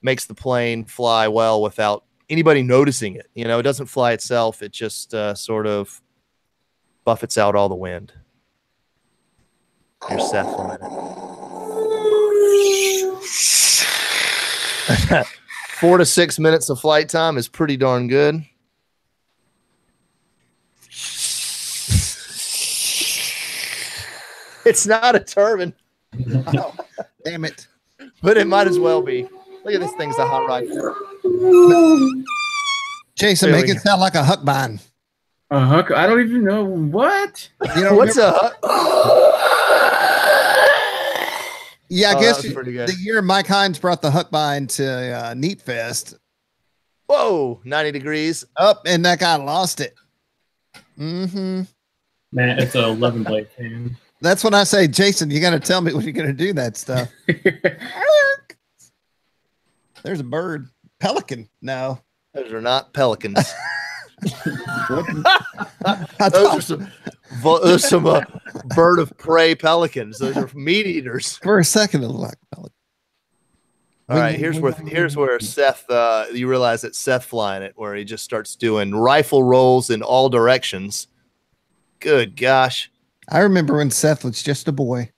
makes the plane fly well without anybody noticing it. You know, it doesn't fly itself. It just sort of buffets out all the wind. Here's Seth flying it. 4 to 6 minutes of flight time is pretty darn good. It's not a turbine. Oh, damn it. But it might as well be. Look at this thing's a hot rod. Jason, make it sound like a huckbind. A huck? I don't even know what. You know what's a huck? Yeah, I guess pretty good. The year Mike Hines brought the hook by into Neat Fest. Whoa, 90 degrees. Up, and that guy lost it. Mm-hmm. Man, it's a 11 blade fan. That's when I say, Jason, you got to tell me when you're going to do that stuff. There's a bird. Pelican. No. Those are not pelicans. Those are some bird of prey pelicans. Those are meat eaters. For a second, it looked like pelican. All right, here's where Seth, you realize that Seth flying it, where he just starts doing rifle rolls in all directions. Good gosh. I remember when Seth was just a boy.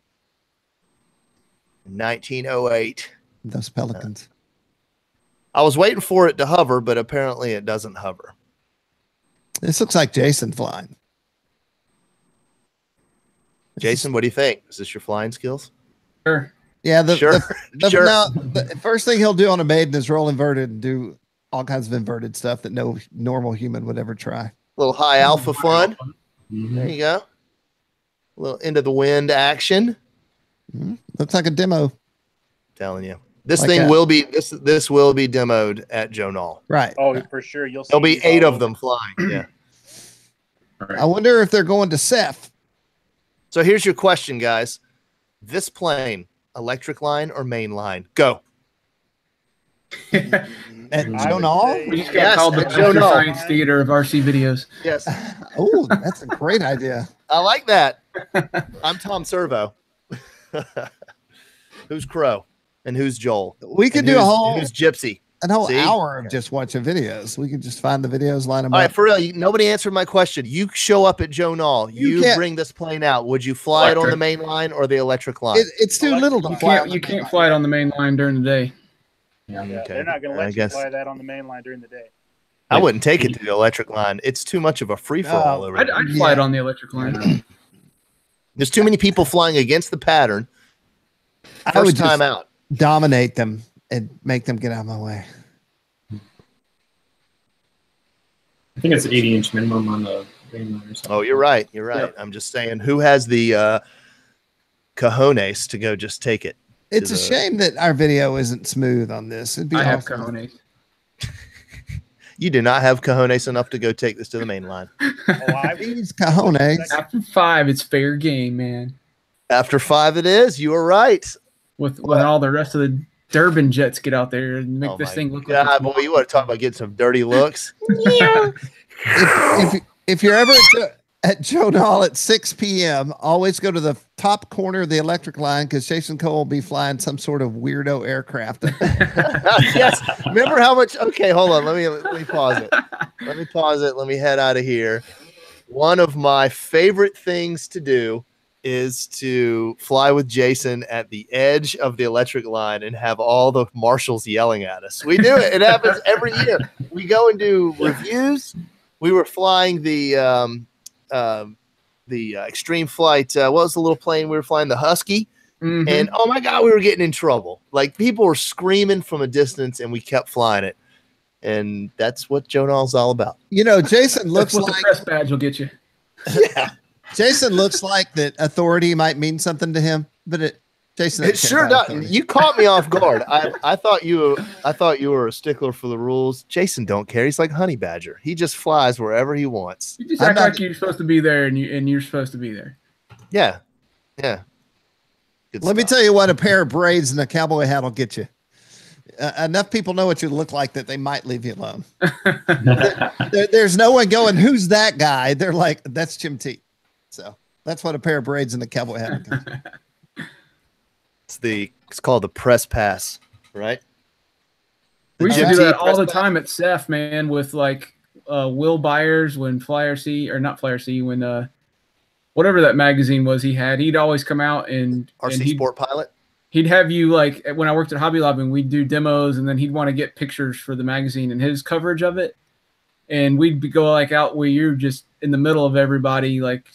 1908. Those pelicans. I was waiting for it to hover, but apparently it doesn't hover. This looks like Jason flying. Jason, what do you think? Is this your flying skills? Sure. Yeah, sure. The first thing he'll do on a maiden is roll inverted and do all kinds of inverted stuff that no normal human would ever try. A little high alpha fun. Mm-hmm. There you go. A little into the wind action. Looks like a demo. I'm telling you. This Like thing that. will be this will be demoed at Joe Knoll. Right. Oh, for sure. You'll see. There'll be these 8 all of them flying. Yeah. I wonder if they're going to Seth. So here's your question, guys. This plane, electric line or main line? Go. At I Joe would Knoll? say- We just got Yes, called the at Joe Master Knoll. Science Theater of RC videos. Yes. Oh, that's a great idea. I like that. I'm Tom Servo. Who's Crow? And who's Joel? We could And do a who's- whole and who's Gypsy? hour See? of just watching videos. We could just find the videos, line them All up. right, for real, nobody answered my question. You show up at Joe Knoll. You You can't- bring this plane out. Would you fly it on Electric. the main line or the electric line? It's too little to You fly. can't fly it on the main line during the day. Yeah, Okay. they're not going to I let you guess- fly that on the main line during the day. I wouldn't take it to the electric line. It's too much of a free for all over I'd there. fly it on the electric line. There's too many people flying against the pattern. I would First time just out. dominate them and make them get out of my way. I think it's 80-inch minimum on the main line or something. Oh, you're right. You're right. Yep. I'm just saying, who has the cojones to go just take it? It's a the- shame that our video isn't smooth on this. It'd be I have awesome. cojones. You do not have cojones enough to go take this to the main line. Oh, I, These cojones. After 5, it's fair game, man. After 5 it is. You are right. When all the rest of the Durban jets get out there and make Oh this my thing look God, like boy, you want to talk about getting some dirty looks? If you're ever at Joe Knoll at 6 p.m., always go to the top corner of the electric line because Jason Cole will be flying some sort of weirdo aircraft. Yes. Remember how much? Okay, hold on. Let me pause it. Let me pause it. Let me head out of here. One of my favorite things to do is to fly with Jason at the edge of the electric line and have all the marshals yelling at us. We do it. It happens every year. We go and do reviews. We were flying the extreme flight. What was the little plane we were flying? The Husky. Mhm. And oh my God, we were getting in trouble. Like people were screaming from a distance and we kept flying it. And that's what Joe Knoll's all about. You know, Jason looks That's what like the press badge will get you. Yeah. Jason looks like that authority might mean something to him, but Jason It doesn't care sure about does. authority. You caught me off guard. I thought you were a stickler for the rules. Jason don't care. He's like Honey Badger. He just flies wherever he wants. You just I'm act not- like you're supposed to be there, and you're supposed to be there. Yeah. Yeah. Good Let me stuff. tell you what a pair of braids and a cowboy hat will get you. Enough people know what you look like that they might leave you alone. There's no one going, who's that guy? They're like, that's Jim T. So that's what a pair of braids and a cowboy hat will get you. It's called the press pass, right? We used to Jim do T that all press the pass. time at Ceph, man, with like Will Byers when Fly RC, or not Fly RC, when whatever that magazine was he had, he'd always come out and RC he'd, Sport Pilot. he'd have you, like when I worked at Hobby Lobby, and we'd do demos, and then he'd want to get pictures for the magazine and his coverage of it. And we'd go like out where you're just in the middle of everybody, like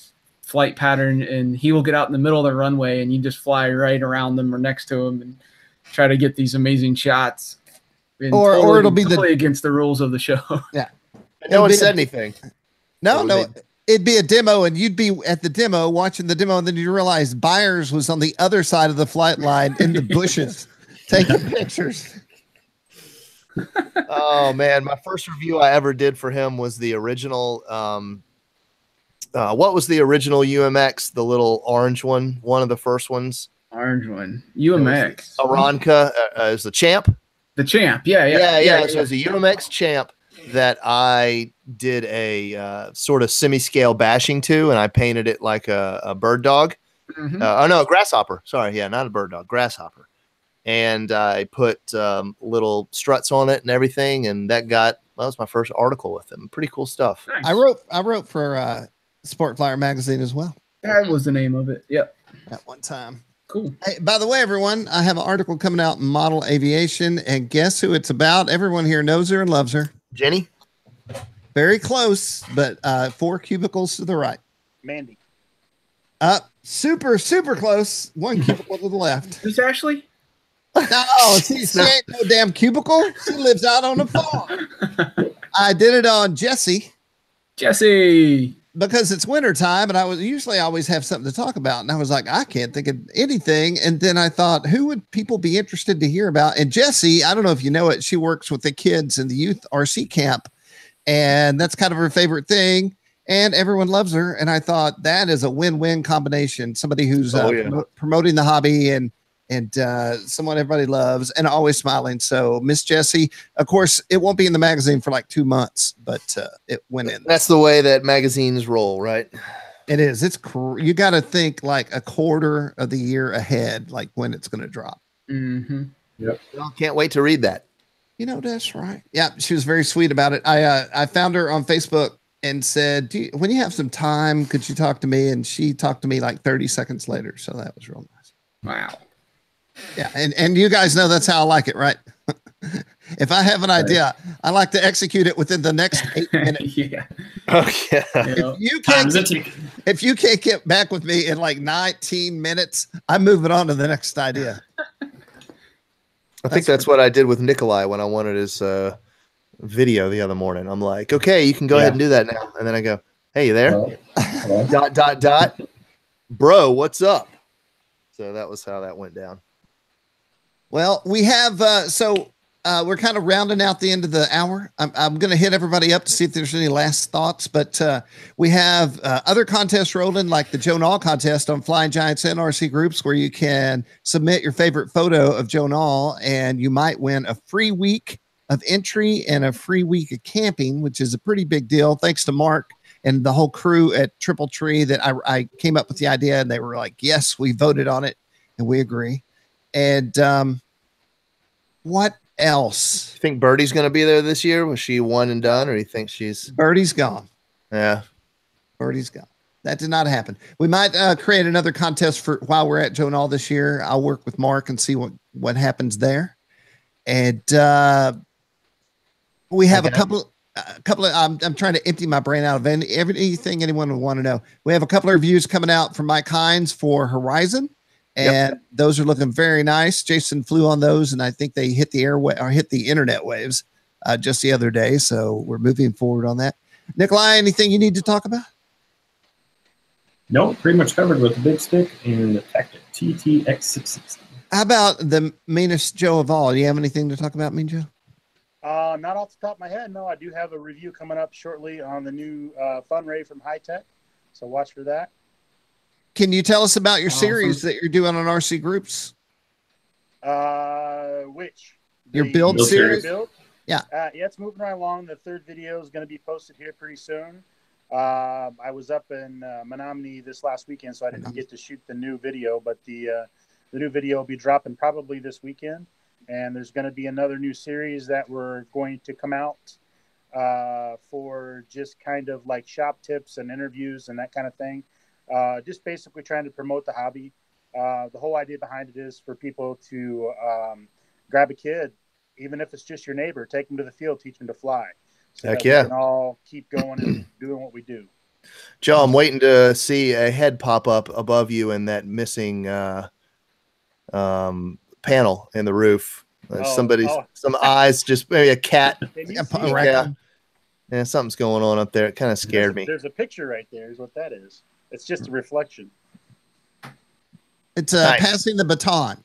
flight pattern, and he will get out in the middle of the runway and you just fly right around them or next to him and try to get these amazing shots. And Or it'll be the- totally against the rules of the show. No It'll one be- said anything. No, Or no. they- it'd be a demo, and you'd be at the demo watching the demo, and then you realize Byers was on the other side of the flight line in the bushes taking pictures. Oh man, my first review I ever did for him was the original. What was the original UMX? The little orange one, one of the first ones. Orange one, UMX. Aranca is the Champ. The Champ, yeah. So it's a UMX Champ that I did a sort of semi-scale bashing to, and I painted it like a bird dog. Mm-hmm. A grasshopper. Sorry, yeah, not a bird dog, grasshopper. And I put little struts on it and everything, and that was my first article with him. Pretty cool stuff. Nice. I wrote for Sport Flyer magazine as well. That was the name of it. Yep. At one time. Cool. Hey, by the way, everyone, I have an article coming out in Model Aviation, and guess who it's about? Everyone here knows her and loves her. Jenny? Very close, but 4 cubicles to the right. Mandy. Super close. 1 cubicle to the left. Who's Ashley? No, she ain't no damn cubicle. She lives out on the farm. I did it on Jessie. Because it's wintertime, and I always have something to talk about. And I was like, I can't think of anything. And then I thought, who would people be interested to hear about? And Jessie, I don't know if you know it, she works with the kids in the youth RC camp. And that's kind of her favorite thing. And everyone loves her. And I thought that is a win-win combination. Somebody who's promoting the hobby and someone everybody loves and always smiling. So Miss Jessie, of course, it won't be in the magazine for like 2 months, but it went in. That's the way that magazines roll, right? It is. You got to think like a quarter of the year ahead, like when it's going to drop. Mm-hmm. Yep. Well, can't wait to read that. You know, that's right. Yeah. She was very sweet about it. I found her on Facebook and said, when you have some time, could you talk to me? And she talked to me like 30 seconds later. So that was real nice. Wow. Yeah, and you guys know that's how I like it, right? If I have an idea, I like to execute it within the next 8 minutes. Yeah. Okay. If you can't get back with me in like 19 minutes, I'm moving on to the next idea. I think that's what I did with Nikolai when I wanted his video the other morning. I'm like, okay, you can go ahead and do that now. And then I go, hey, you there? Hello. ... Bro, what's up? So that was how that went down. Well, we have, we're kind of rounding out the end of the hour. I'm going to hit everybody up to see if there's any last thoughts, but we have other contests rolling, like the Joe Nall contest on Flying Giants and RC Groups, where you can submit your favorite photo of Joe Nall, and you might win a free week of entry and a free week of camping, which is a pretty big deal. Thanks to Mark and the whole crew at Triple Tree that I came up with the idea, and they were like, yes, we voted on it, and we agree. And what else? You think Birdie's going to be there this year? Was she one and done, or you think she's... Birdie's gone. Yeah. Birdie's gone. That did not happen. We might create another contest for while we're at Joe Nall this year. I'll work with Mark and see what happens there. And we have a couple of, I'm trying to empty my brain out of anything anyone would want to know. We have a couple of reviews coming out from Mike Hines for Horizon, and those are looking very nice. Jason flew on those, and I think they hit the internet waves just the other day. So we're moving forward on that. Nikolai, anything you need to talk about? No, pretty much covered with the Big Stik and the Tactic TTX660. How about the meanest Joe of all? Do you have anything to talk about, Mean Joe? Not off the top of my head. No, I do have a review coming up shortly on the new Fun Ray from High Tech. So watch for that. Can you tell us about your series that you're doing on RC Groups? Which? Your build series? Build? Yeah. Yeah, it's moving right along. The third video is going to be posted here pretty soon. I was up in Menominee this last weekend, so I didn't get to shoot the new video, but the new video will be dropping probably this weekend. And there's going to be another new series that we're going to come out for just kind of like shop tips and interviews and that kind of thing. Just basically trying to promote the hobby. The whole idea behind it is for people to grab a kid, even if it's just your neighbor, take them to the field, teach them to fly. So Heck that yeah. we can all keep going and doing what we do. Joe, I'm waiting to see a head pop up above you in that missing panel in the roof. Some eyes, just maybe a cat. Yeah, something's going on up there. It kind of scared me. There's a picture right there. Is what that is. It's just a reflection. It's passing the baton.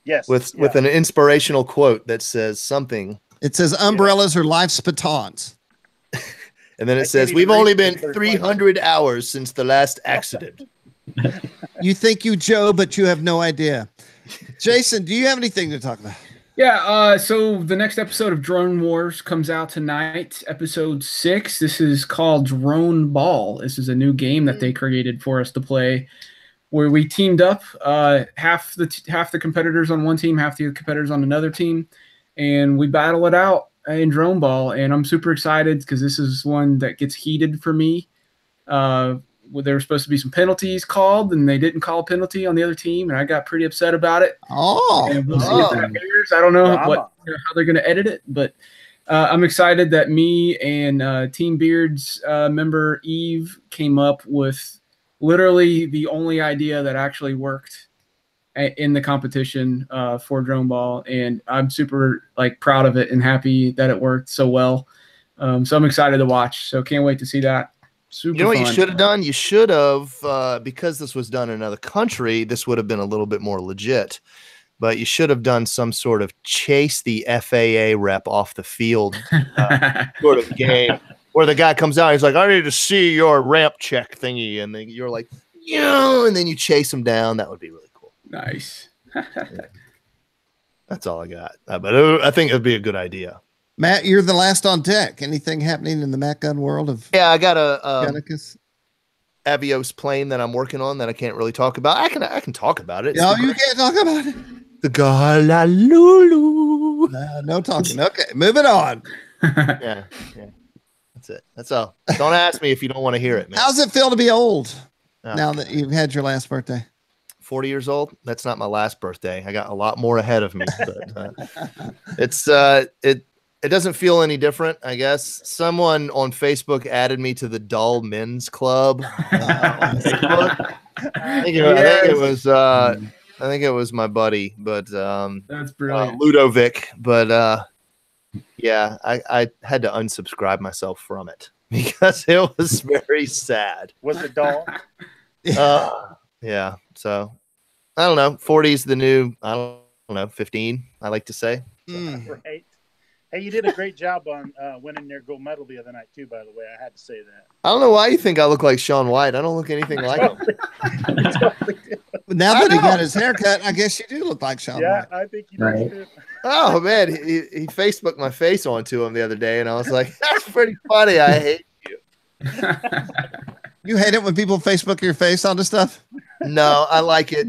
Yes. With an inspirational quote that says something. It says umbrellas are life's batons. And then it says, we've only been 300 hours since the last accident. You think you Joe, but you have no idea. Jason, do you have anything to talk about? Yeah, so the next episode of Drone Wars comes out tonight, episode 6. This is called Drone Ball. This is a new game that they created for us to play, where we teamed up, half the competitors on one team, half the competitors on another team, and we battle it out in Drone Ball. And I'm super excited because this is one that gets heated for me. There were supposed to be some penalties called, and they didn't call a penalty on the other team, and I got pretty upset about it. And we'll see if that airs. I don't know how they're going to edit it, but I'm excited that me and Team Beard's member Eve came up with literally the only idea that actually worked in the competition for Drone Ball, and I'm super proud of it and happy that it worked so well. So I'm excited to watch. So can't wait to see that. Super you know what fun. you should have done? You should have, because this was done in another country, this would have been a little bit more legit. But you should have done some sort of chase the FAA rep off the field sort of game where the guy comes out. He's like, I need to see your ramp check thingy. And then you're like, yeah, and then you chase him down. That would be really cool. Nice. That's all I got. But I think it would be a good idea. Matt, you're the last on deck. Anything happening in the Mac gun world of? Yeah, I got a Avios plane that I'm working on that I can't really talk about. I can talk about it. No, you can't talk about it. The Galalulu. No talking. Okay, moving on. Yeah. That's it. That's all. Don't ask me if you don't want to hear it, man. How's it feel to be old now that you've had your last birthday? 40 years old. That's not my last birthday. I got a lot more ahead of me. But it doesn't feel any different, I guess. Someone on Facebook added me to the Dull Men's Club. I think it was my buddy, but that's brilliant. Ludovic. But yeah, I had to unsubscribe myself from it because it was very sad. Was it dull? Yeah. So I don't know. 40 is the new, I don't know, 15, I like to say. Right. Hey, you did a great job on winning their gold medal the other night, too, by the way. I had to say that. I don't know why you think I look like Shaun White. I don't look anything like him. Now that he got his haircut, I guess you do look like Shaun White. Yeah, I think you do, too. Oh, man. He Facebooked my face onto him the other day, and I was like, that's pretty funny. I hate you. You hate it when people Facebook your face onto stuff? No, I like it.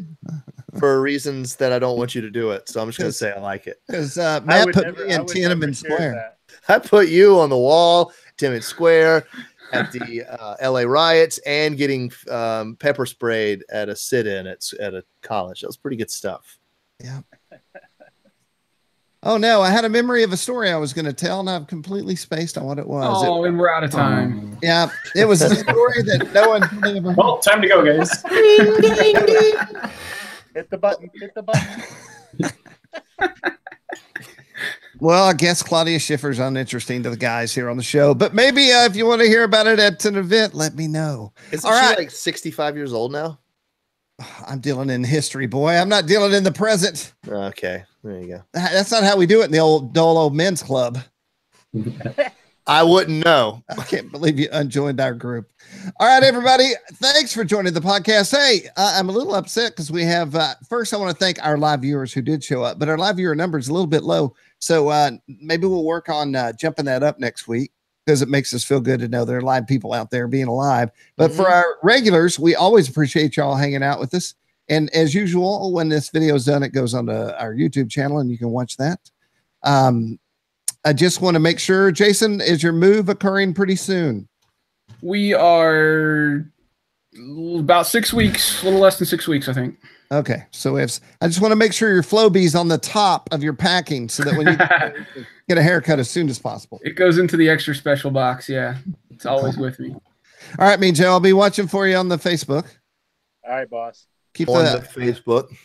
For reasons that I don't want you to do it. So I'm just going to say I like it. Because Matt put me in Tiananmen Square. I put you on the wall, Tiananmen Square, at the LA riots, and getting pepper sprayed at a sit-in at a college. That was pretty good stuff. Yeah. Oh, no. I had a memory of a story I was going to tell, and I've completely spaced on what it was. And we're out of time. Yeah. It was a story that no one can ever heard. Well, time to go, guys. Hit the button. Well, I guess Claudia Schiffer's uninteresting to the guys here on the show, but maybe if you want to hear about it at an event, let me know. Isn't she like 65 years old now? I'm dealing in history, boy. I'm not dealing in the present. Okay, there you go. That's not how we do it in the old dull old men's club. I wouldn't know. I can't believe you unjoined our group. All right, everybody. Thanks for joining the podcast. Hey, I'm a little upset because we have, first I want to thank our live viewers who did show up, but our live viewer number is a little bit low. So maybe we'll work on jumping that up next week because it makes us feel good to know there are live people out there being alive. But for our regulars, we always appreciate y'all hanging out with us. And as usual, when this video is done, it goes onto our YouTube channel and you can watch that. I just want to make sure, Jason, is your move occurring pretty soon? We are about 6 weeks, a little less than 6 weeks, I think. Okay. So I just want to make sure your Flowbee's on the top of your packing so that when you get a haircut as soon as possible. It goes into the extra special box. Yeah. It's always with me. All right, Mean Joe, I'll be watching for you on the Facebook. All right, boss. Keep on the Facebook.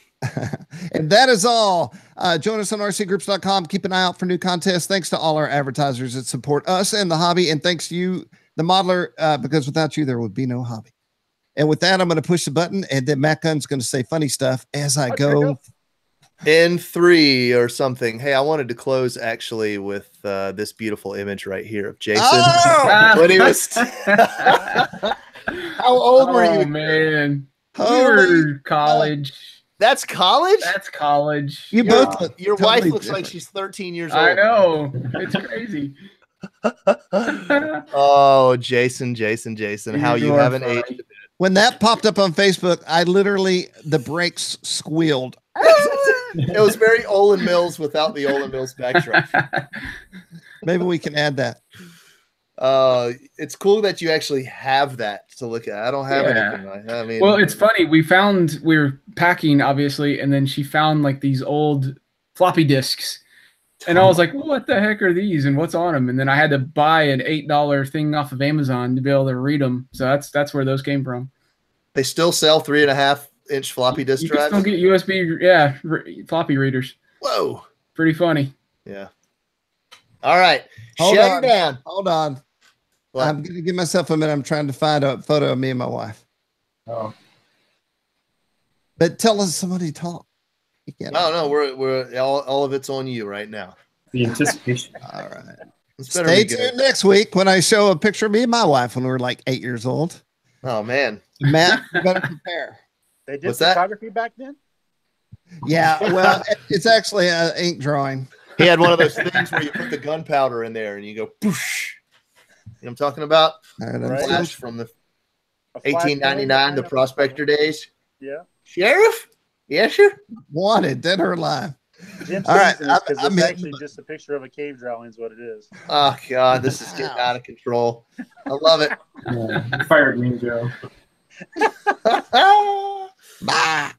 And that is all. Join us on rcgroups.com. Keep an eye out for new contests. Thanks to all our advertisers that support us and the hobby. And thanks to you, the modeler, because without you, there would be no hobby. And with that, I'm going to push the button, and then Matt Gunn's going to say funny stuff as I go. In 3 or something. Hey, I wanted to close actually with this beautiful image right here of Jason. When he was how old were you? Oh, man. We were college. That's college? That's college. You both. Your wife looks like she's 13 years old. I know. It's crazy. Oh, Jason. How you haven't aged a bit. When that popped up on Facebook, I literally, the brakes squealed. It was very Olin Mills without the Olin Mills backdrop. Maybe we can add that. It's cool that you actually have that to look at. I don't have anything. I mean, well, it's funny. We were packing, obviously, and then she found like these old floppy disks. And I was like, well, what the heck are these? And what's on them? And then I had to buy an $8 thing off of Amazon to be able to read them. So that's where those came from. They still sell 3.5-inch floppy disk drives. You can still get USB, floppy readers. Whoa. Pretty funny. Yeah. All right. Shut it down. Hold on. What? I'm going to give myself a minute. I'm trying to find a photo of me and my wife. Oh. But tell us somebody talk. No, we're all of it's on you right now. The anticipation. All right. Stay tuned next week when I show a picture of me and my wife when we were like 8 years old. Oh man, Matt, you better prepare. They did photography back then. Yeah, well, it's actually an ink drawing. He had one of those things where you put the gunpowder in there and you go poosh. You know what I'm talking about? Right. Flash from the 1899, the Prospector days. Yeah. Sheriff? Yes, sir. Wanted, dead or alive. All right. It's actually just a picture of a cave drawing is what it is. Oh, God. This is getting out of control. I love it. Yeah, fired me, Joe. Bye.